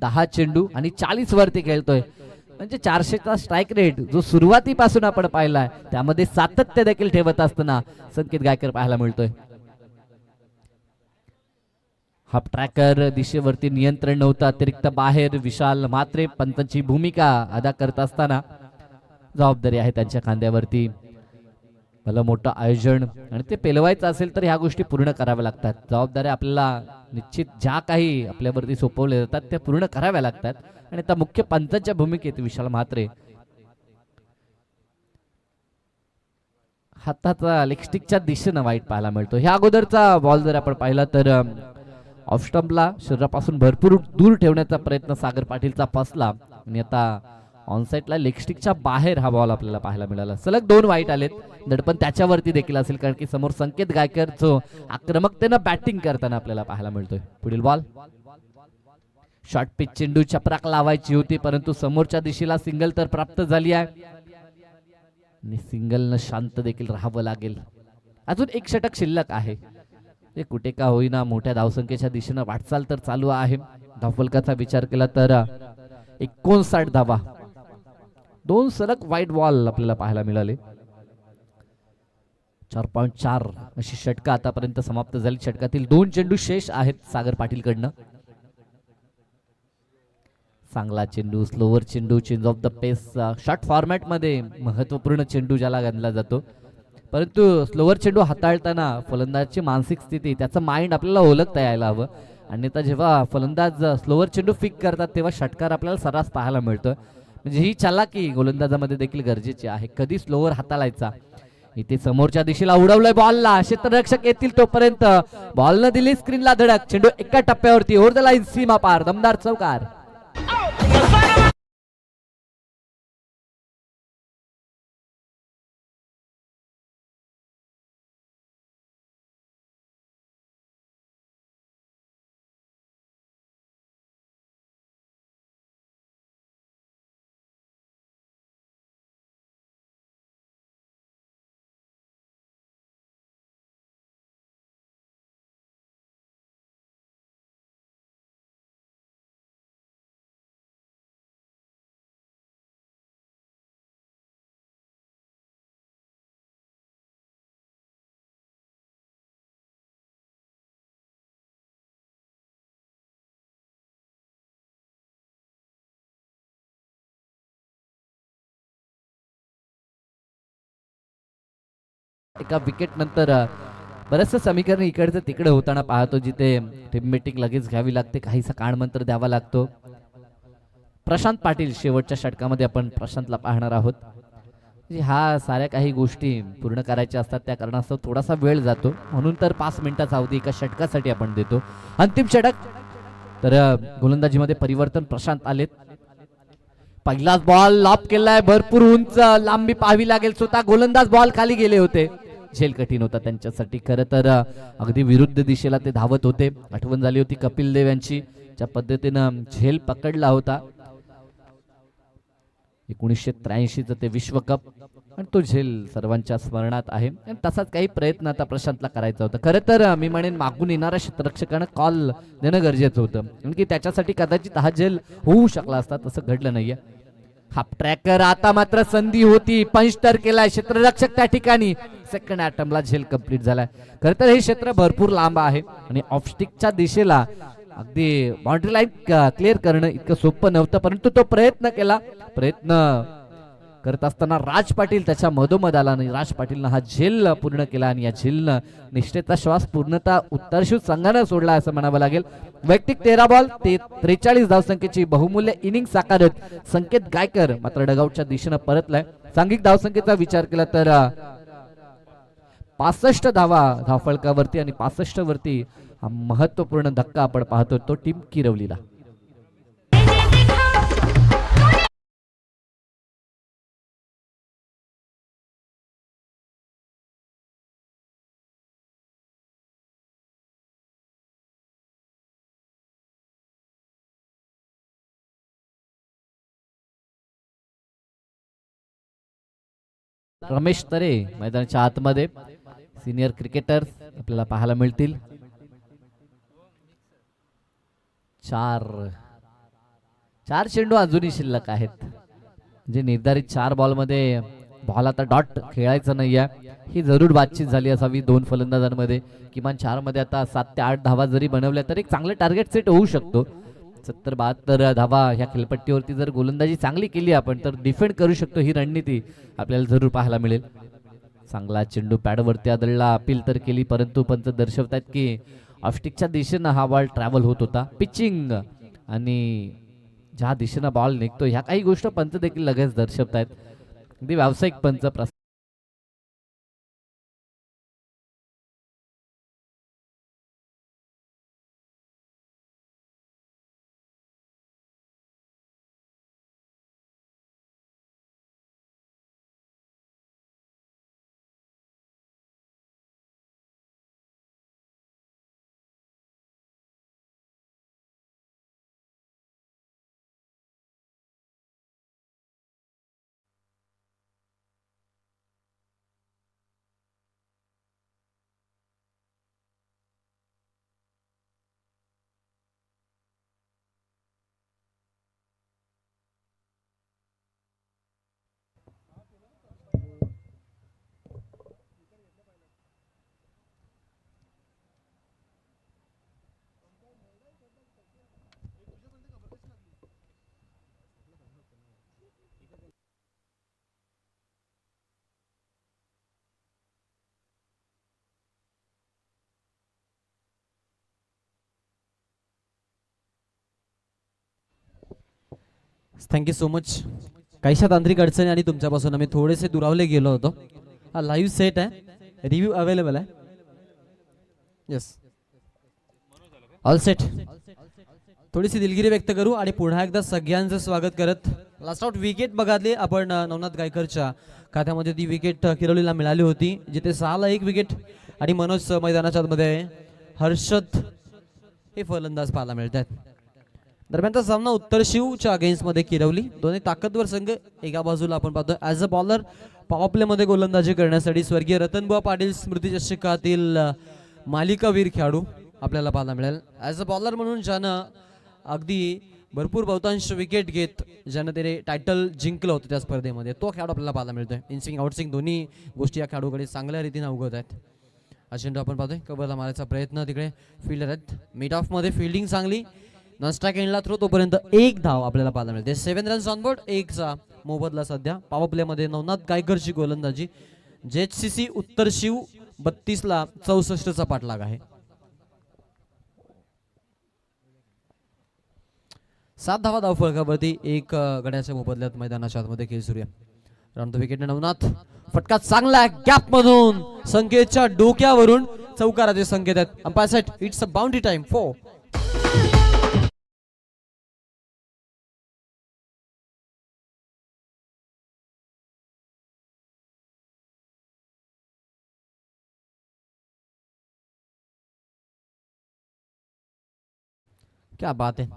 10 चेंडू आणि 40 वरती खेळतोय, म्हणजे 400चा स्ट्राईक रेट जो सुरुवातीपासून आपण पाहिलाय त्यामध्ये सातत्य देखील ठेवत असताना संकेत गायकर पाहायला मिळतोय. हाफ ट्रॅकर दिशेवरती नियंत्रण नव्हतं, अतिरिक्त बाहेर विशाल म्हात्रे पंतांची भूमिका अदा करत असताना जबाबदारी आहे त्यांच्या खांद्यावरती. भलं मोठं आयोजन आणि ते पेलवायचं असेल तर ह्या गोष्टी पूर्ण कराव्या लागतात. जबाबदाऱ्या आपल्याला निश्चित ज्या काही आपल्यावरती सोपवल्या जातात त्या पूर्ण कराव्या लागतात आणि त्या मुख्य पंचांच्या भूमिकेत विशाल म्हात्रे हाताचा लेगस्टिकच्या दिशेनं वाईट पाहायला मिळतो. ह्या अगोदरचा बॉल जर आपण पाहिला तर ऑफ स्टंपला शरीरापासून भरपूर दूर ठेवण्याचा प्रयत्न सागर पाटीलचा फसला आणि आता ऑनसाईडला लेगस्टिकच्या बाहेर हा बॉल आपल्याला पाहायला मिळाला. सलग 2 वाईट आलेत, दडपण त्याच्यावरती देखील असेल कारण की समोर संकेत गायकर जो आक्रमकतेनं बॅटिंग करताना आपल्याला पाहायला मिळतोय. पुढील बॉल शॉर्ट पिच चेंडू चपराक लावायची होती परंतु समोरच्या दिशेला सिंगल तर प्राप्त झाली आहे आणि सिंगलनं शांत देखील राहावं लागेल. अजून एक षटक शिल्लक आहे, ते कुठे का होईना मोठ्या धावसंख्येच्या दिशेनं वाटचाल तर चालू आहे. धावफलकाचा विचार केला तर 59 धावा, 2 सलग वाईट बॉल आपल्याला पाहायला मिळाले. 4.4 अशी षटकं आतापर्यंत समाप्त झाली. षटकातील 2 चेंडू शेष आहेत सागर पाटील कडनं. चांगला चेंडू, स्लोवर चेंडू, change of the pace, short format मध्ये महत्वपूर्ण चेंडू ज्याला गणला जातो, परंतु स्लोवर चेंडू हाताळताना फलंदाजची मानसिक स्थिती, त्याचं माइंड आपल्याला ओळखता यायला हवं. अन्यथा जेव्हा फलंदाज स्लोवर चेंडू फिक करतात तेव्हा षटकार आपल्याला सर्रास पाहायला मिळतो. म्हणजे ही चालाकी गोलंदाजामध्ये देखील गरजेची आहे. कधी स्लोवर हाताळायचा. इथे समोरच्या दिशेला उडवलंय बॉलला, क्षेत्ररक्षक येतील तोपर्यंत बॉलनं दिली स्क्रीनला धडक. चेंडू एका टप्प्यावरती ओव्हर द लाईन, सीमा पार, दमदार चौकार. एका विकेट नंतर बरंचसं समीकरण इकडचं तिकडे होताना पाहतो, जिथे टीम मीटिंग लगेच घ्यावी लागते, काहीसा काळमंत्र द्यावा लागतो. प्रशांत पाटील शेवटच्या षटकामध्ये आपण प्रशांतला पाहणार आहोत. ह्या साऱ्या काही गोष्टी पूर्ण करायच्या असतात, त्या कारणास्तव थोडासा वेळ जातो, म्हणून तर 5 मिनिटाचा अवधी एका षटकासाठी आपण देतो. अंतिम षटक तर गोलंदाजीमध्ये परिवर्तन प्रशांत आलेत. पहिलाच बॉल लॉप केलाय, भरपूर उंच लांबी पाहावी लागेल. स्वतः गोलंदाज बॉल खाली गेले होते, झेल कठीण होता त्यांच्यासाठी. खरं तर अगदी विरुद्ध दिशेला ते धावत होते. आठवण झाली होती कपिल देव यांची, ज्या पद्धतीनं झेल पकडला होता 1983चं ते विश्वकप, आणि तो झेल सर्वांच्या स्मरणात आहे. आणि तसाच काही प्रयत्न आता प्रशांतला करायचा होता. खरं तर मी म्हणेन मागून येणाऱ्या क्षेत्ररक्षकानं कॉल देणं गरजेचं होतं, कारण की त्याच्यासाठी कदाचित हा झेल होऊ शकला असता, तसं घडलं नाहीये. हाफ ट्रॅकर, आता मात्र संधी होती, पंच तर केलाय क्षेत्ररक्षक त्या ठिकाणी. सेकंड अटेम्प्टला झेल कंप्लीट झालाय. खरं तर हे क्षेत्र भरपूर लांब आहे आणि ऑफस्टिकच्या दिशेला अगदी बाउंड्री लाईन क्लिअर करणं इतकं सोपं नव्हतं, परंतु तो प्रयत्न केला. प्रयत्न करत असताना राज पाटील त्याच्या मधोमध आला आणि राज पाटीलनं हा झेल पूर्ण केला आणि या झेलनं निष्ठेचा श्वास पूर्णतः उत्तरशूत संघानं सोडला असं म्हणावं लागेल. वैयक्तिक 13 बॉल ते 43 धावसंख्येची बहुमूल्य इनिंग साकारत संकेत गायकर मात्र डगआउटच्या दिशेनं परतलाय. सांघिक धावसंख्येचा विचार केला तर 65 धावा धावफलकावरती आणि 65 वरती हा महत्वपूर्ण धक्का आपण पाहतो तो टीम किरवलीला. रमेश तरे मैदानाच्या आतमध्ये सिनियर क्रिकेटर आपल्याला पाहायला मिळतील. चार चेंडू अजूनही शिल्लक आहेत. जे निर्धारित 4 बॉलमध्ये बॉल आता डॉट खेळायचा नाहीये ही जरूर बातचीत झाली असावी दोन फलंदाजांमध्ये. किमान 4 मध्ये आता 7 ते 8 धावा जरी बनवल्या तर एक चांगलं टार्गेट सेट होऊ शकतो. 70-72 धावा ह्या खेळपट्टीवरती जर गोलंदाजी चांगली केली आपण तर डिफेंड करू शकतो. ही रणनीती आपल्याला जरूर पाहायला मिळेल. चांगला चेंडू पॅडवरती आदळला. अपील तर केली परंतु पंच दर्शवतात की ऑफस्टिकच्या दिशेनं हा बॉल ट्रॅव्हल होत होता. पिचिंग आणि ज्या दिशेनं बॉल निघतो ह्या काही गोष्ट पंच देखील लगेच दर्शवतायत. अगदी व्यावसायिक पंच. Thank you so much. काहीशा तांत्रिक अडचणी आणि तुमच्यापासून आम्ही थोडेसे दुरावले गेलो होतो. हा लाईव्ह सेट आहे. रिव्ह्यू अवेलेबल आहे. Yes all set. थोडीशी दिलगिरी व्यक्त करू आणि पुन्हा एकदा सगळ्यांचं स्वागत करत लास्ट आउट विकेट बघाली आपण नवनाथ गायकरच्या खात्यामध्ये ती विकेट किरवलीला मिळाली होती जिथे 6ला 1 विकेट आणि मनोज मैदानाच्या मध्ये हर्षद हे फलंदाज पाहायला मिळतात. दरम्यानचा सामना उत्तर शिवच्या अगेन्स्ट मध्ये किरवली. दोन्ही ताकदवर संघ. एका बाजूला आपण पाहतो as a bowler power play मध्ये गोलंदाजी करण्यासाठी स्वर्गीय रतनबुवा पाटील स्मृती चषकातील मालिकावीर खेळाडू आपल्याला पाहायला मिळेल. ॲज अ बॉलर म्हणून ज्यानं अगदी भरपूर बहुतांश विकेट घेत ज्यानं ते टायटल जिंकलं होतं त्या स्पर्धेमध्ये तो खेळाडू आपल्याला पाहायला मिळतोय. इनस्विंग आउटस्विंग दोन्ही गोष्टी या खेळाडूकडे चांगल्या रीतीने अवगत आहेत. हा चेंडू आपण पाहतोय कबरला मारायचा प्रयत्न. तिकडे फिल्डर आहेत. मिड ऑफ मध्ये फिल्डिंग चांगली. नॉनस्ट्राईक एंडला थ्रो तोपर्यंत 1 धाव आपल्याला पाहायला मिळते. 7 रन्स ऑन बोर्ड. 1चा मोबदला सध्या. पॉवर प्ले मध्ये नवनाथ गायकरची गोलंदाजी. JHCC उत्तर शिव 32ला 64चा पाठलाग आहे. 7 धावा धावफलकावरती 1 गड्याच्या मोबदल्यात मैदानाच्या आतमध्ये खेळ सुरू आहे. Round the wicket Navnath. फटका चांगला गॅप मधून संकेतच्या डोक्यावरून चौकाराचे संकेत आहेत. Umpire set. It's a boundary time 4. क्या बात आहे.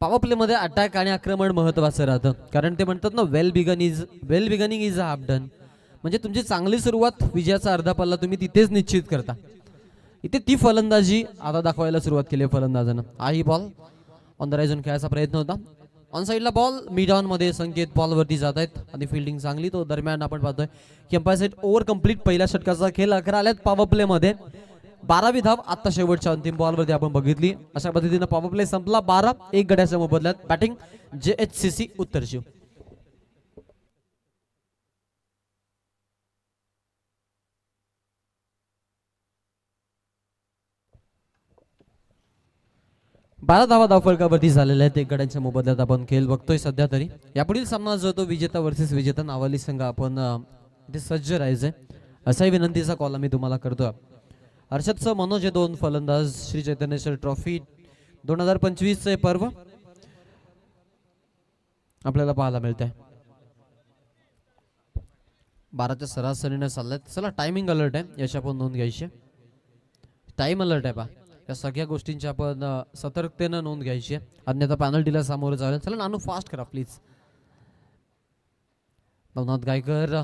पॉवर प्ले मध्ये अटॅक आणि आक्रमण महत्वाचं राहतं कारण ते म्हणतात ना वेल बिगनिंग इज हाफ डन. म्हणजे तुमची चांगली सुरुवात विजयाचा अर्धा पल्ला तुम्ही तिथेच निश्चित करता. इथे ती फलंदाजी आता दाखवायला सुरुवात केली फलंदाजानं. हाही बॉल ऑन द राईजन खेळायचा प्रयत्न होता. ऑन साईडला बॉल मिड ऑन मध्ये संकेत बॉलवरती जात आहेत आणि फिल्डिंग चांगली. तो दरम्यान आपण पाहतोय की अंपायर सेट ओव्हर कंप्लीट पहिल्या षटकाचा खेळ 11 आल्यात पॉवर प्ले मध्ये. 12वी धाव आता शेवटच्या अंतिम बॉलवरती आपण बघितली. अशा पद्धतीने पॉवर प्ले संपला. 12 1 गड्याच्या मोबदल्यात बॅटिंग JHCC उत्तर शिव. 12 धावा धावफलकावरती झालेल्या आहेत. 1 गड्यांच्या मोबदल्यात आपण खेळ बघतोय सध्या तरी. यापुढील सामना जो तो विजेता वर्सेस विजेता नावाली संघ आपण इथे सज्ज राहायचंय असाही विनंतीचा कॉल आम्ही तुम्हाला करतो. हर्षदसह मनोज हे 2 फलंदाज. श्री चैतन्येश्वर ट्रॉफी 2025 चे पर्व आपल्याला पाहायला मिळतंय. 12च्या सरासरीने चाललाय. चला टायमिंग अलर्ट आहे याची आपण नोंद घ्यायची. टाइम अलर्ट आहे पहा. या सगळ्या गोष्टींची आपण सतर्कतेनं नोंद घ्यायची आहे. अन्यथा पॅनल्टीला सामोरं जाईल. चला नानू फास्ट करा प्लीज. नवनाथ गायकर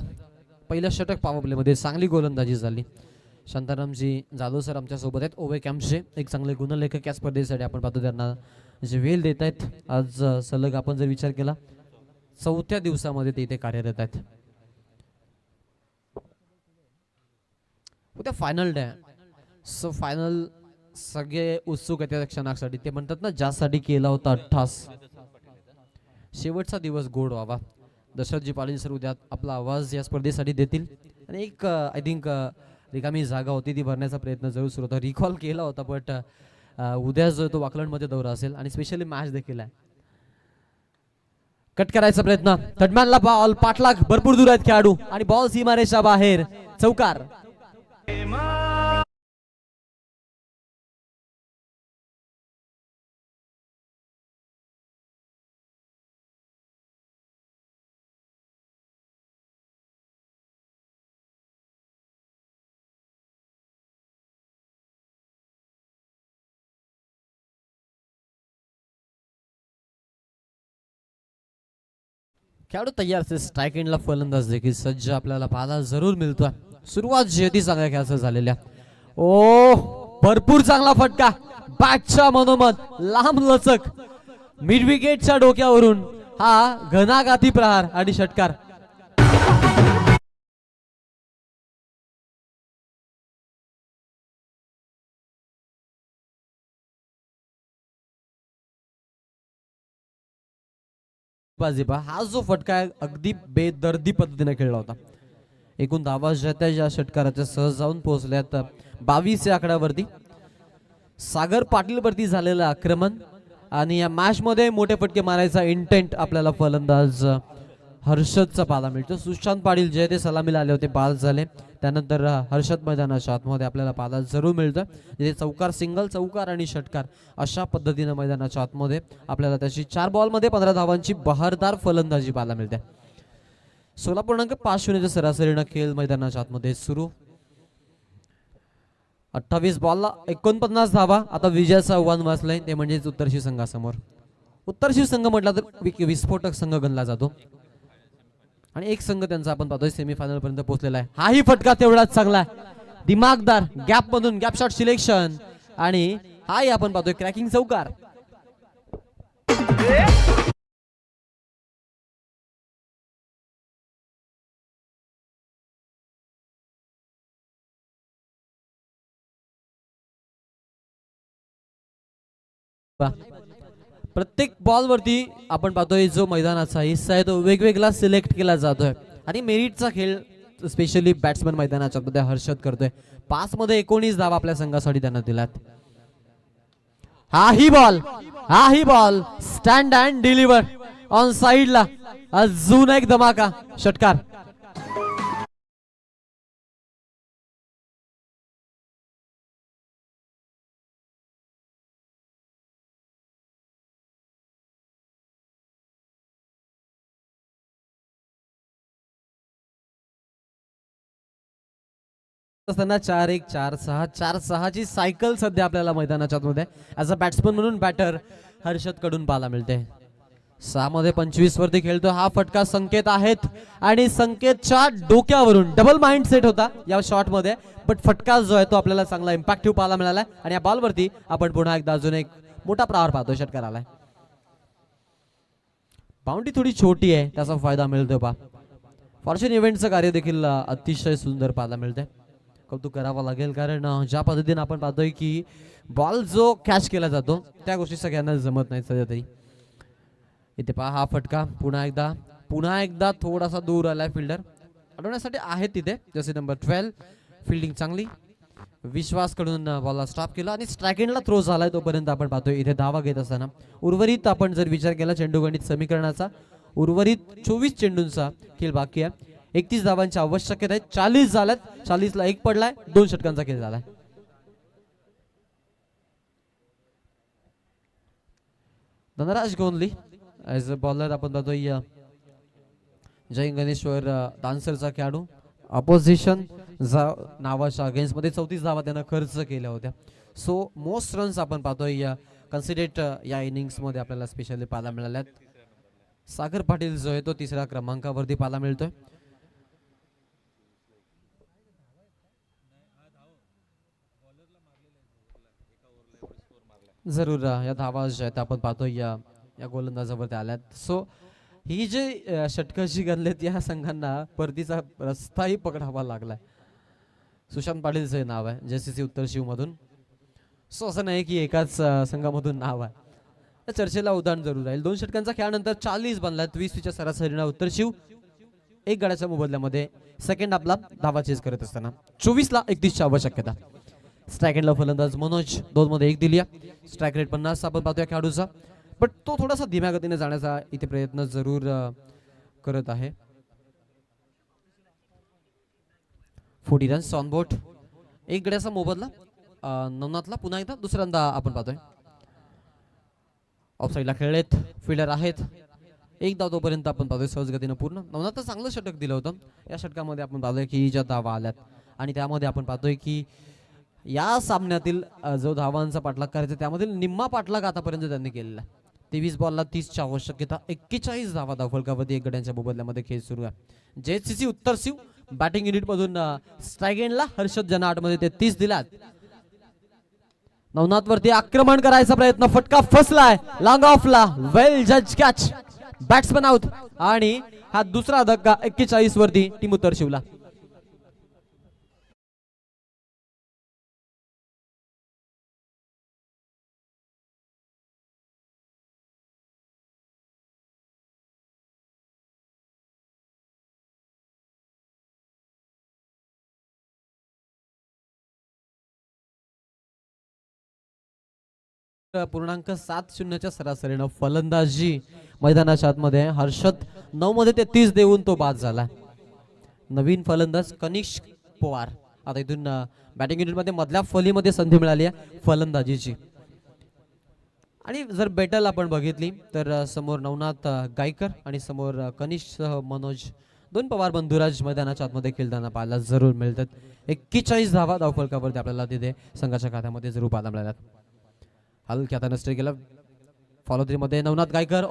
पहिल्या षटक पॉवर प्लेमध्ये चांगली गोलंदाजी झाली. शांतारामजी जाधव सर आमच्या सोबत आहेत. ओवे कॅम्पचे एक चांगले गुणलेखक या स्पर्धेसाठी आपण पाहतो त्यांना जे वेळ देत आहेत. आज सलग आपण जर विचार केला 4थ्या दिवसामध्ये ते इथे कार्यरत आहेत. उद्या फायनल डे सो फायनल सगळे उत्सुक आहेत त्या क्षणासाठी. ते म्हणतात ना ज्यासाठी केला होता अट्टास शेवटचा दिवस गोड व्हावा. दशरथजी पाटील सर उद्या आपला आवाज या स्पर्धेसाठी देतील आणि एक आय थिंक रिकामी जागा होती ती भरण्याचा प्रयत्न जरूर सुरू होता. रिकॉल केला होता बट उद्या जो तो वाकलंडमध्ये दौरा असेल आणि स्पेशली मॅच देखील आहे. कट करायचा प्रयत्न. थर्डमॅनला बॉल. पाठलाग भरपूर दूर आहेत खेळाडू आणि बॉल सीमारेषा बाहेर. चौकार. खेळाडू तयार असते. स्ट्राईक एंडला फलंदाज देखील सज्ज आपल्याला पाहायला जरूर मिळतोय. सुरुवात जी चांगल्या खेळाचं झालेल्या. ओ भरपूर चांगला फटका. बॅटच्या मनोमत लांब लचक मिड विकेटच्या डोक्यावरून हा घणाघाती प्रहार आणि षटकार. हा जो फटका आहे अगदी बेदर्दी पद्धतीने खेळला होता. एकूण धावा ज्या षटकाराच्या सहज जाऊन पोहोचल्यात 22 या आकड्यावरती. सागर पाटील वरती झालेलं आक्रमण आणि या मॅच मध्ये मोठे फटके मारायचा इंटेंट आपल्याला फलंदाज हर्षदचा पाहायला मिळतो. सुशांत पाटील जे ते सलामीला आले होते बाद झाले. त्यानंतर हर्षद मैदानाच्या आतमध्ये आपल्याला पाहायला जरूर मिळतं. जिथे चौकार सिंगल चौकार आणि षटकार अशा पद्धतीने मैदानाच्या आतमध्ये आपल्याला त्याची 4 बॉलमध्ये 15 धावांची बहारदार फलंदाजी पाहायला मिळते. 16.5 सरासरीनं खेळ मैदानाच्या आतमध्ये सुरू. 28 बॉलला 49 धावा. आता विजयाचं आव्हान वाचलंय ते म्हणजेच उत्तरशी संघासमोर. उत्तरशी संघ म्हटला तर विस्फोटक संघ गणला जातो आणि एक संघ त्यांचा आपण पाहतोय सेमीफायनल पर्यंत पोहोचलेला आहे. हाही फटका तेवढाच चांगला आहे. दिमागदार गॅप मधून गॅप शॉट सिलेक्शन आणि हाही आपण पाहतोय क्रॅकिंग चौकार. प्रत्येक बॉल वरती आपण पाहतोय जो मैदानाचा हिस्सा आहे तो वेगवेगळा सिलेक्ट केला जातोय आणि मेरिटचा खेळ स्पेशली बॅट्समन मैदानाच्या मध्ये हर्षद करतोय. 5 मध्ये 19 धावा आपल्या संघासाठी त्यांना दिल्यात. हाही ball stand and deliver on साइडला. अजून एक धमाका षटकार. असताना 4-1 4-6 4-6 ची सायकल सध्या आपल्याला मैदानाच्या मध्ये ऍज अ बॅट्समन म्हणून बॅटर हर्षद कडून पाहायला मिळते. 6 मध्ये 25 वरती खेळतो. हा फटका संकेत आहेत आणि संकेतच्या डोक्यावरून डबल माइंड सेट होता या शॉट मध्ये बट फटका जो आहे तो आपल्याला चांगला इम्पॅक्टिव्ह पाहायला मिळाला आणि या बॉल वरती आपण पुन्हा एकदा अजून एक मोठा प्रहार पाहतो. षटकार आलाय. बाउंड्री थोडी छोटी आहे त्याचा फायदा मिळतो पा. फॉर्च्यून इव्हेंटचं कार्य देखील अतिशय सुंदर पाहायला मिळते. कौतुक करावं लागेल कारण ज्या पद्धतीने आपण पाहतोय की बॉल जो कॅच केला जातो त्या गोष्टी सगळ्यांना जमत नाही सध्या तरी. इथे पहा हा फटका पुन्हा एकदा थोडासा दूर आलाय. फिल्डर अडवण्यासाठी आहेत तिथे जसे नंबर 12 फिल्डिंग चांगली विश्वास कडून बॉलला स्टॉप केला आणि स्ट्राईक एंडला थ्रो झालाय तोपर्यंत आपण पाहतोय इथे धावा घेत असताना उर्वरित आपण जर विचार केला चेंडू गणित समीकरणाचा उर्वरित 24 चेंडूंचा खेळ बाकी आहे 31 धावांची आवश्यकता आहे 40 झाल्यात 40ला 1 पडलाय 2 षटकांचा खेळ झालाय. धनराज गोंधली ॲज अ बॉलर आपण पाहतोय जय गणेश्वर डान्सरचा खेळाडू ऑपोजिशन नावाच्या अगेन्स्ट मध्ये 34 धावा त्यानं खर्च केल्या होत्या. सो मोस्ट रन्स आपण पाहतोय कन्सिडरेट या इनिंग्स मध्ये आपल्याला स्पेशली पाहायला मिळाल्यात. सागर पाटील जो आहे तो 3ऱ्या क्रमांकावरती पाहायला मिळतोय. जरूर या धावा ज्या आहेत आपण पाहतोय या गोलंदाजावरती आल्यात. सो ही जे षटकाशी गणलेत या संघांना परतीचा रस्ताही पकडावा लागलाय. सुशांत पाटीलचं नाव आहे JCC उत्तर शिव मधून. सो असं नाही की एकाच संघामधून नाव आहे. या चर्चेला उदाहरण जरूर राहील. 2 षटकांचा खेळानंतर 40 बनला 20 सरासरीनं उत्तर शिव 1 गड्याच्या मोबदल्यामध्ये सेकंड आपला धावा चेस करत असताना 24ला 31ची आवश्यकता. स्ट्राईक एंडला फलंदाज मनोज 2 मध्ये 1 दिली. स्ट्राईक रेट 50 आपण पाहतोय खेळाडूचा बट तो थोडासा धीम्या गतीने जाण्याचा इथे प्रयत्न जरूर करत आहे. 40 रन्स ऑन बोर्ड 1 गड्याचा मोबदला नवनाथला पुन्हा एकदा दुसऱ्यांदा आपण पाहतोय. ऑफ साईडला खेळलेत फिल्डर आहेत 1 धाव तोपर्यंत आपण पाहतोय सहज गतीनं पूर्ण. नवनाथ चांगलं षटक दिलं होतं. या षटकामध्ये आपण पाहतोय की ज्या धावा आल्यात आणि त्यामध्ये आपण पाहतोय की या सामन्यातील जो धावांचा पाठलाग करायचा त्यामधील निम्मा पाठलाग आतापर्यंत त्यांनी केलेला. 23 बॉलला 30ची आवश्यकता 41 धावा धावफलकावरती 1 गड्यांच्या मोबदल्यामध्ये खेळ सुरू आहे. JCC उत्तर शिव बॅटिंग युनिट मधून स्ट्राईक एंडला हर्षद ज्यांना 8 मध्ये 33 दिलात. नवनाथ वरती आक्रमण करायचा प्रयत्न फटका फसलाय लॉंग ऑफला वेल जज कॅच बॅट्समन आउट आणि हा दुसरा धक्का 41 वरती टीम उत्तर शिवला. पूर्णांक 7-0च्या सरासरीनं फलंदाजी मैदानाच्या आतमध्ये हर्षद 9 मध्ये 33 देऊन तो बाद झाला. नवीन फलंदाज कनिष्क पवार आता इथून बॅटिंग युनिट मध्ये मधल्या फलीमध्ये संधी मिळाली आहे फलंदाजीची. आणि जर बॅटल आपण बघितली तर समोर नवनाथ गायकर आणि समोर कनिष्क मनोज 2 पवार बंधुराज मैदानाच्या आतमध्ये खेळताना पाहायला जरूर मिळतात. 41 धावा धावफलकावरती आपल्याला तिथे संघाच्या खात्यामध्ये जरूर पाहायला मिळाल्यात. हलक्या हाताने स्ट्राईक केला फॉलो 3 मध्ये नवनाथ गायकर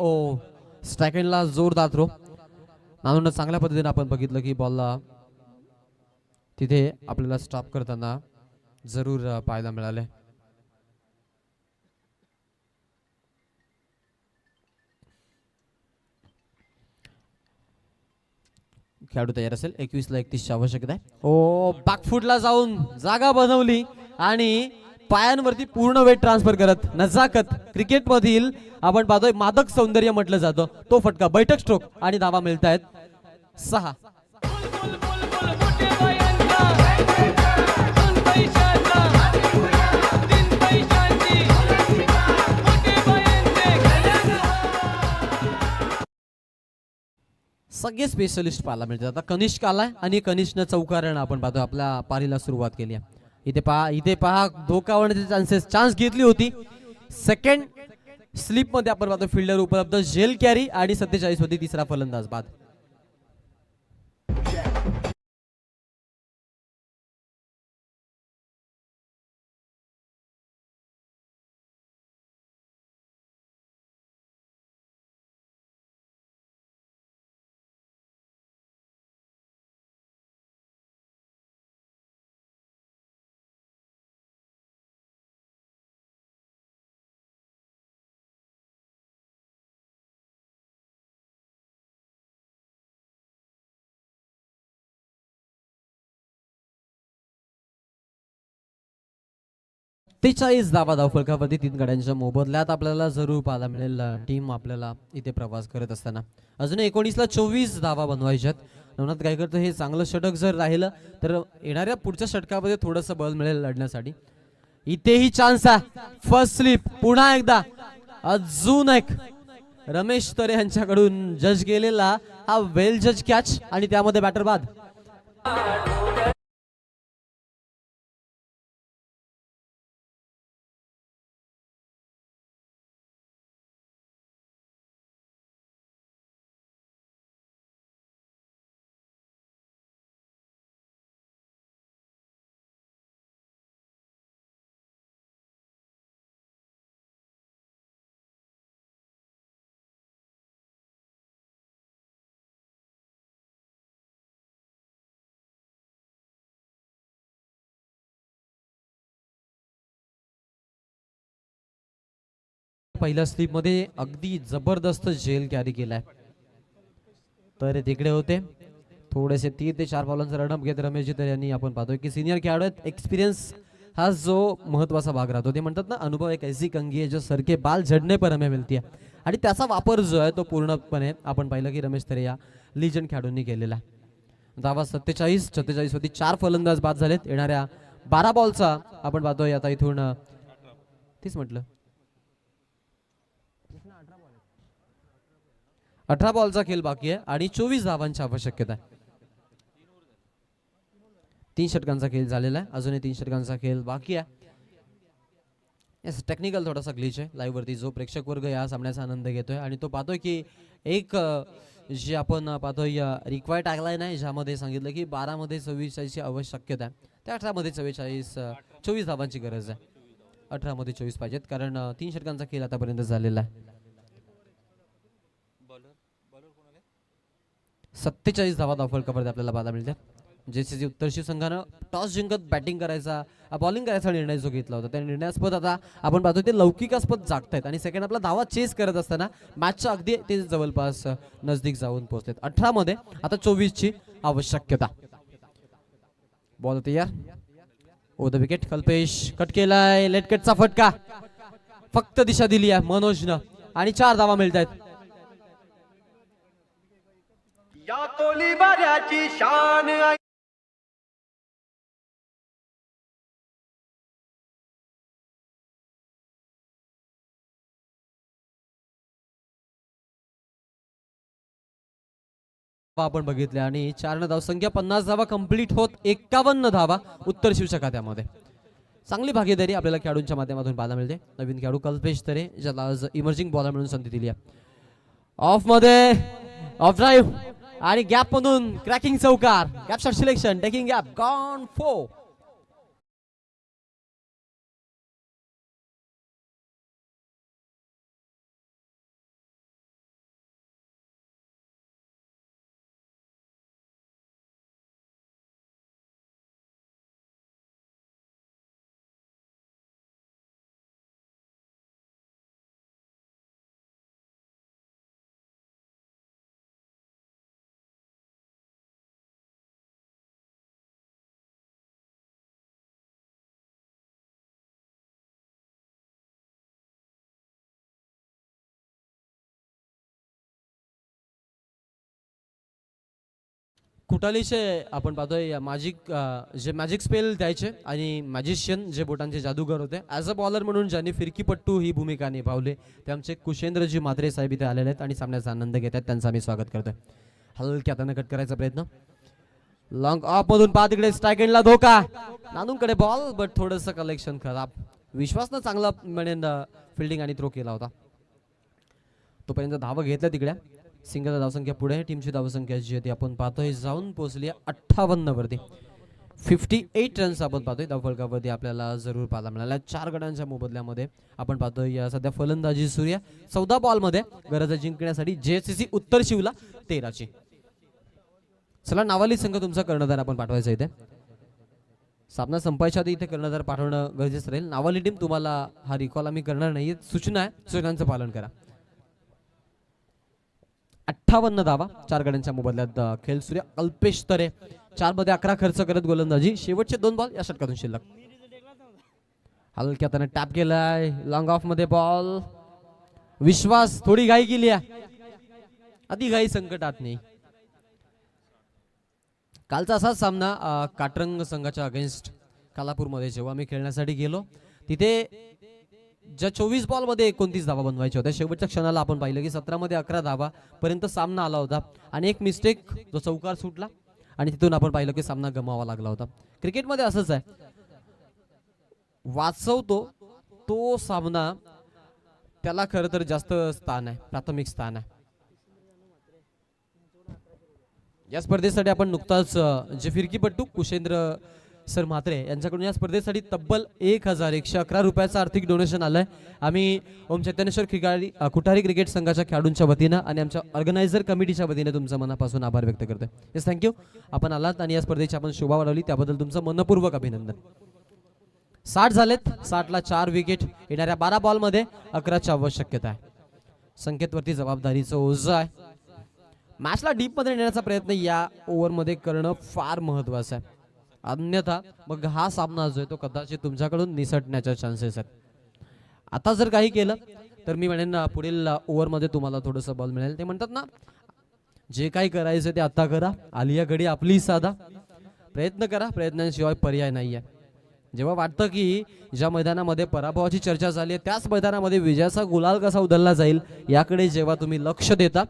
स्ट्राईक एंडला जोरदार थ्रो. नानून चांगल्या पद्धतीने आपण बघितलं की बॉलला तिथे आपल्याला स्टॉप करताना जरूर पाहायला मिळाले. खेळाडू तयार असेल 21ला 31ची आवश्यकता आहे. बॅकफुटला जाऊन जागा बनवली आणि पायांवरती पूर्ण वेट ट्रान्सफर करत नजाकत क्रिकेट मधील आपण पाहतोय मादक सौंदर्य म्हटलं जातं तो फटका बैठक स्ट्रोक आणि धावा मिळत आहेत 6. सगळे स्पेशलिस्ट पाहायला मिळतात. आता कनिष्क आलाय आणि कनिष्कनं चौकारण आपण पाहतो आपल्या पारीला सुरुवात केली आहे. इथे पहा धोका होण्याचे चान्स घेतली होती. सेकंड स्लिप मध्ये आपण पाहतो फिल्डर उपलब्ध जेल कॅरी आणि 47 मध्ये 3रा फलंदाज बाद. 47 धावा धावफलकावरती 3 गाड्यांच्या मोबदल्यात आपल्याला जरूर पाहायला मिळेल टीम आपल्याला इथे प्रवास करत असताना. अजून 19ला 24 धावा बनवायच्यात. नवनाथ गायकर हे चांगलं षटक जर राहिलं तर येणाऱ्या पुढच्या षटकामध्ये थोडंसं बल मिळेल लढण्यासाठी. इथेही चान्स आहे. फर्स्ट स्लिप पुन्हा एकदा अजून एक रमेश तरे यांच्याकडून जज केलेला हा वेल जज कॅच आणि त्यामध्ये बॅटर बाद. पहिल्या स्लिप मध्ये अगदी जबरदस्त झेल कॅरी केलाय. तर तिकडे होते थोडेसे 3 ते 4 बॉलांचा रनअप घेत रमेशजी तर यांनी आपण पाहतोय की सिनियर खेळाडू आहेत. एक्सपिरियन्स हा जो महत्वाचा भाग राहतो. ते म्हणतात ना अनुभव एक ऐसी कंगी आहे जो सर के बाल झडने पर हमें मिलती है. आणि त्याचा वापर जो आहे तो पूर्णपणे आपण पाहिलं की रमेश तरे या लिजंड खेळाडूंनी केलेला. धावा 47 वरती 4 फलंदाज बाद झालेत. येणाऱ्या 12 बॉलचा आपण पाहतोय आता इथून तेच म्हटलं 18 बॉलचा खेळ बाकी आहे आणि 24 धावांची आवश्यकता आहे. 3 षटकांचा खेळ झालेला आहे. अजूनही 3 षटकांचा खेळ बाकी आहे. येस टेक्निकल थोडासा ग्लिच आहे लाईव्ह वरती जो प्रेक्षक वर्ग या सामन्याचा आनंद घेतोय आणि तो पाहतोय की एक जे आपण पाहतोय रिक्वायर्ड टॅगलाईन आहे ज्यामध्ये सांगितलं की 12 मध्ये 44 ची आवश्यकता आहे. त्या 18 मध्ये 24 धावांची गरज आहे. 18 मध्ये 24 पाहिजेत कारण 3 षटकांचा खेळ आतापर्यंत झालेला आहे. 47 धावा धावफलकावरती आपल्याला पाहायला मिळतात. जेसीसी उत्तरशी संघानं टॉस जिंकत बॅटिंग करायचा बॉलिंग करायचा निर्णय जो घेतला होता त्या निर्णयास्पद आता आपण पाहतो ते लौकिकास्पद जागतायत आणि सेकंड आपला धावा चेस करत असताना मॅचच्या अगदी ते जवळपास नजदीक जाऊन पोहोचतात. 18 मध्ये आता 24 ची आवश्यकता. बॉल तयार. ओ द विकेट. कल्पेश कट केलाय. लेट कटचा फटका. फक्त दिशा दिली आहे मनोजनं आणि 4 धावा मिळत आहेत. या कोलीबाऱ्याची शान आपण बघितले आणि 4 धावसंख्या 50 धावा कंप्लीट होत 51 धावा उत्तर शिवच्या खात्यामध्ये. चांगली भागीदारी आपल्याला खेळाडूंच्या माध्यमातून पाहायला मिळते. नवीन खेळाडू कल्पेश तरे ज्याला आज इमर्जिंग बॉलर म्हणून संधी दिली आहे. ऑफ मध्ये ऑफ ड्राईव्ह आणि गॅप मधून क्रॅकिंग चौकार. Gap shot selection taking gap gone 4. कुटालीचे आपण पाहतोय मॅजिक स्पेल द्यायचे आणि मॅजिशियन जे बोटांचे जादूगर होते ॲज अ बॉलर म्हणून ज्यांनी फिरकीपट्टू ही भूमिका निभावली ते आमचे कुशेंद्रजी मात्रे साहेब इथे आलेले आहेत आणि सामन्याचा आनंद घेत आहेत. त्यांचं आम्ही स्वागत करतोय. हलक्या हाताने कट करायचा प्रयत्न. लॉंग ऑफ मधून पहा तिकडे स्ट्राईक एंडला धोका. नानूंकडे बॉल बट थोडंसं कलेक्शन खराब. विश्वासनं चांगला म्हणेन फिल्डिंग आणि थ्रो केला होता. तोपर्यंत धावा घेतल्या तिकडे. सिंगल धावसंख्या पुढे टीमची धावसंख्या जी आहे ती आपण पाहतोय जाऊन पोहोचली 58 वरती. 58 रन्स आपण पाहतोय धावफलकावरती आपल्याला जरूर पाहायला मिळाला. 4 गड्यांच्या मोबदल्यामध्ये आपण पाहतोय सध्या फलंदाजी सूर्य 14 बॉल मध्ये गरज जिंकण्यासाठी जेसीसी उत्तर शिवला 13 ची. चला नावाली संघ तुमचा कर्णधार आपण पाठवायचा इथे. सामना संपायच्या आधी इथे कर्णधार पाठवणं गरजेचं राहील. नावाली टीम तुम्हाला हा रिकॉल आम्ही करणार नाहीये. सूचना आहे सूचनांचं पालन करा. 58 धावा 4 गड्यांच्या मोबदल्यात खेळ सूर्य अल्पेश तरे 4 मध्ये 11 खर्च करत गोलंदाजी. शेवटचे 2 बॉल या षटकातून शिल्लक. हलक्या त्याने टॅप केलाय लॉंग ऑफ मध्ये बॉल. विश्वास थोडी घाई केली आहे, अति घाई संकटात नाही. कालचा असाच सामना काटरंग संघाच्या अगेन्स्ट कालापूरमध्ये जेव्हा मी खेळण्यासाठी गेलो तिथे ज्या 24 बॉल मध्ये 29 धावा बनवायच्या होत्या, शेवटच्या क्षणाला आपण पाहिलं की 17 मध्ये 11 धावा पर्यंत सामना आला होता आणि एक मिस्टेक जो चौकार सुटला आणि तिथून आपण पाहिलं की सामना गमावा लागला होता. क्रिकेटमध्ये असंच आहे, वाचवतो तो सामना त्याला खरं तर जास्त स्थान आहे, प्राथमिक स्थान आहे. या स्पर्धेसाठी आपण नुकताच जे फिरकीपट्टू कुशेंद्र सर म्हात्रे यांच्याकडून या स्पर्धेसाठी तब्बल 1111 रुपयाचं आर्थिक डोनेशन आलंय. आम्ही ओम चैतन्येश्वर कुठारी क्रिकेट संघाच्या खेळाडूंच्या वतीनं आणि आमच्या ऑर्गनायझर कमिटीच्या वतीने तुमचं मनापासून आभार व्यक्त करतोय. Yes, thank you. आपण आलात आणि या स्पर्धेची आपण शोभा वाढवली त्याबद्दल तुमचं मनपूर्वक अभिनंदन. 60 झालेत, 60ला 4 विकेट. येणाऱ्या 12 बॉलमध्ये 11ची आवश्यकता आहे. संकेतवरती जबाबदारीचं ओझं आहे. मॅचला डीप मध्ये नेण्याचा प्रयत्न या ओव्हरमध्ये करणं फार महत्वाचं आहे, अन्यथा मग हा सामना जो आहे तो कदाचित तुमच्याकडून निसटण्याच्या चान्सेस आहेत. आता जर काही केलं तर मी म्हणेन पुढील ओव्हरमध्ये तुम्हाला थोडंसं बॉल मिळेल. ते म्हणतात ना, जे काही करायचं ते आता करा, आलिया घडी आपली साधा. प्रयत्न करा, प्रयत्नांशिवाय पर्याय नाही आहे. जेव्हा वाटतं की ज्या मैदानामध्ये पराभवाची चर्चा झाली आहे त्याच मैदानामध्ये विजयाचा गुलाल कसा उधळला जाईल याकडे जेव्हा तुम्ही लक्ष देता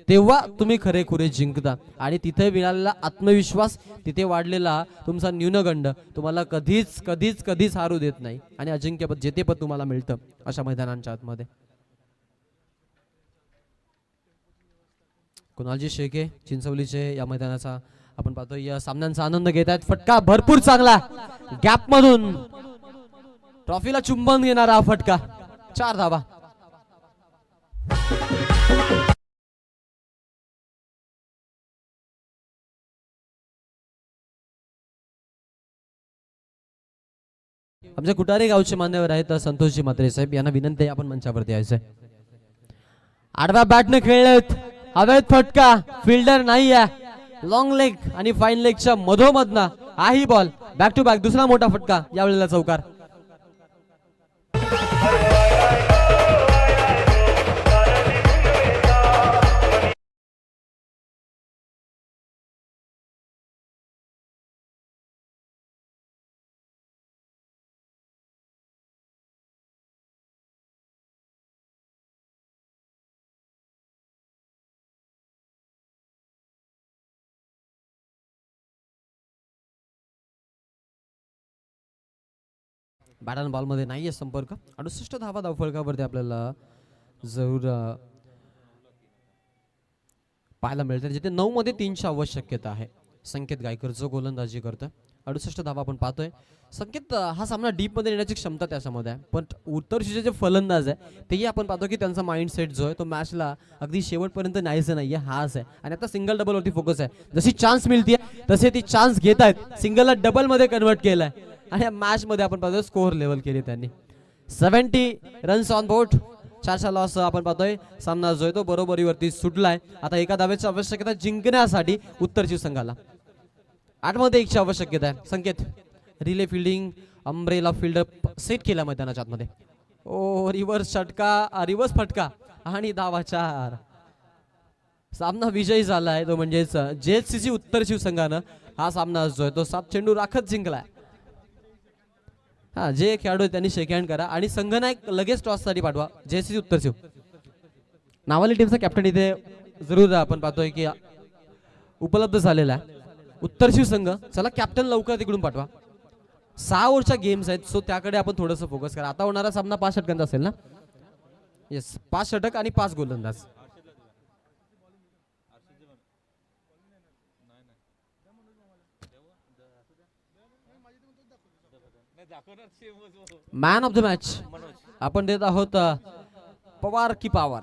तेव्हा तुम्ही खरेखुरे जिंकता. आणि तिथे मिळालेला आत्मविश्वास, तिथे वाढलेला तुमचा न्यूनगंड तुम्हाला कधीच कधीच कधीच हारू देत नाही आणि अजिंक्यपद जेतेपद तुम्हाला मिळतं अशा मैदानांच्या आतमध्ये. कुणालजी शेके चिंचवलीचे या मैदानाचा आपण पाहतोय या सामन्यांचा आनंद घेत आहेत. फटका भरपूर चांगला, गॅप मधून ट्रॉफीला चुंबन घेणारा हा फटका. 4 धावा. आमच्या कुटारे गावचे मान्यवर आहेत संतोषजी म्हात्रे साहेब, यांना विनंती आहे आपण मंचावरती यायचंय. आडव्या बॅटने खेळलेत, हवेत फटका, फिल्डर नाही आहे. लॉंग लेग आणि फाईन लेगच्या मधोमधना हाही बॉल, बॅक टू बॅक दुसरा मोठा फटका, यावेळेला चौकार. बॅट अँड बॉल मध्ये नाहीये संपर्क. 68 धावा धावफलकावरती आपल्याला जरूर पाहायला मिळते, जिथे 9 मध्ये 3ची आवश्यकता आहे. संकेत गायकर जो गोलंदाजी करतोय, 68 धावा आपण पाहतोय. संकेत हा सामना डीप मध्ये येण्याची क्षमता त्याच्यामध्ये आहे, पण उत्तरशिचे जे फलंदाज आहे तेही आपण पाहतो की त्यांचा माइंडसेट जो आहे तो मॅचला अगदी शेवटपर्यंत न्यायचं नाहीये, हाच आहे. आणि आता सिंगल डबल वरती फोकस आहे. जशी चान्स मिळते तसे ती चान्स घेत आहेत, सिंगलला डबल मध्ये कन्वर्ट केलाय आणि या मॅच मध्ये आपण पाहतोय स्कोअर लेवल केली त्यांनी. 70 रन्स ऑन बोर्ड, 4 लॉस आपण पाहतोय. सामना जो आहे तो बरोबरीवरती सुटलाय. आता एका धावेची आवश्यकता जिंकण्यासाठी उत्तरची संघाला. 8 मध्ये 1ची आवश्यकता आहे. संकेत relay fielding, umbrella fielder set केला मैदानाच्या आतमध्ये. ओ रिव्हर्स षटका, रिव्हर्स फटका आणि धावा 4. सामना विजयी झालाय, तो म्हणजेच JHCC उत्तर शिवसंघानं हा सामना जो आहे तो 7 चेंडू राखत जिंकलाय. हा, जे खेळाडू आहेत त्यांनी शेक हँड करा आणि संघनायक लगेच टॉस साठी पाठवा. JHCC उत्तर शिव नावाली टीमचा कॅप्टन इथे जरूर आपण पाहतोय की उपलब्ध झालेला आहे. उत्तर शिव संघ, चला कॅप्टन लवकर तिकडून पाठवा. 6 ओव्हरच्या गेम्स आहेत, सो त्याकडे आपण थोडंसं फोकस करा. आता होणारा सामना 5 षटकांचा असेल ना? येस, 5 षटक आणि 5 गोलंदाज. मॅन ऑफ द मॅच आपण देत आहोत पवार की पावर.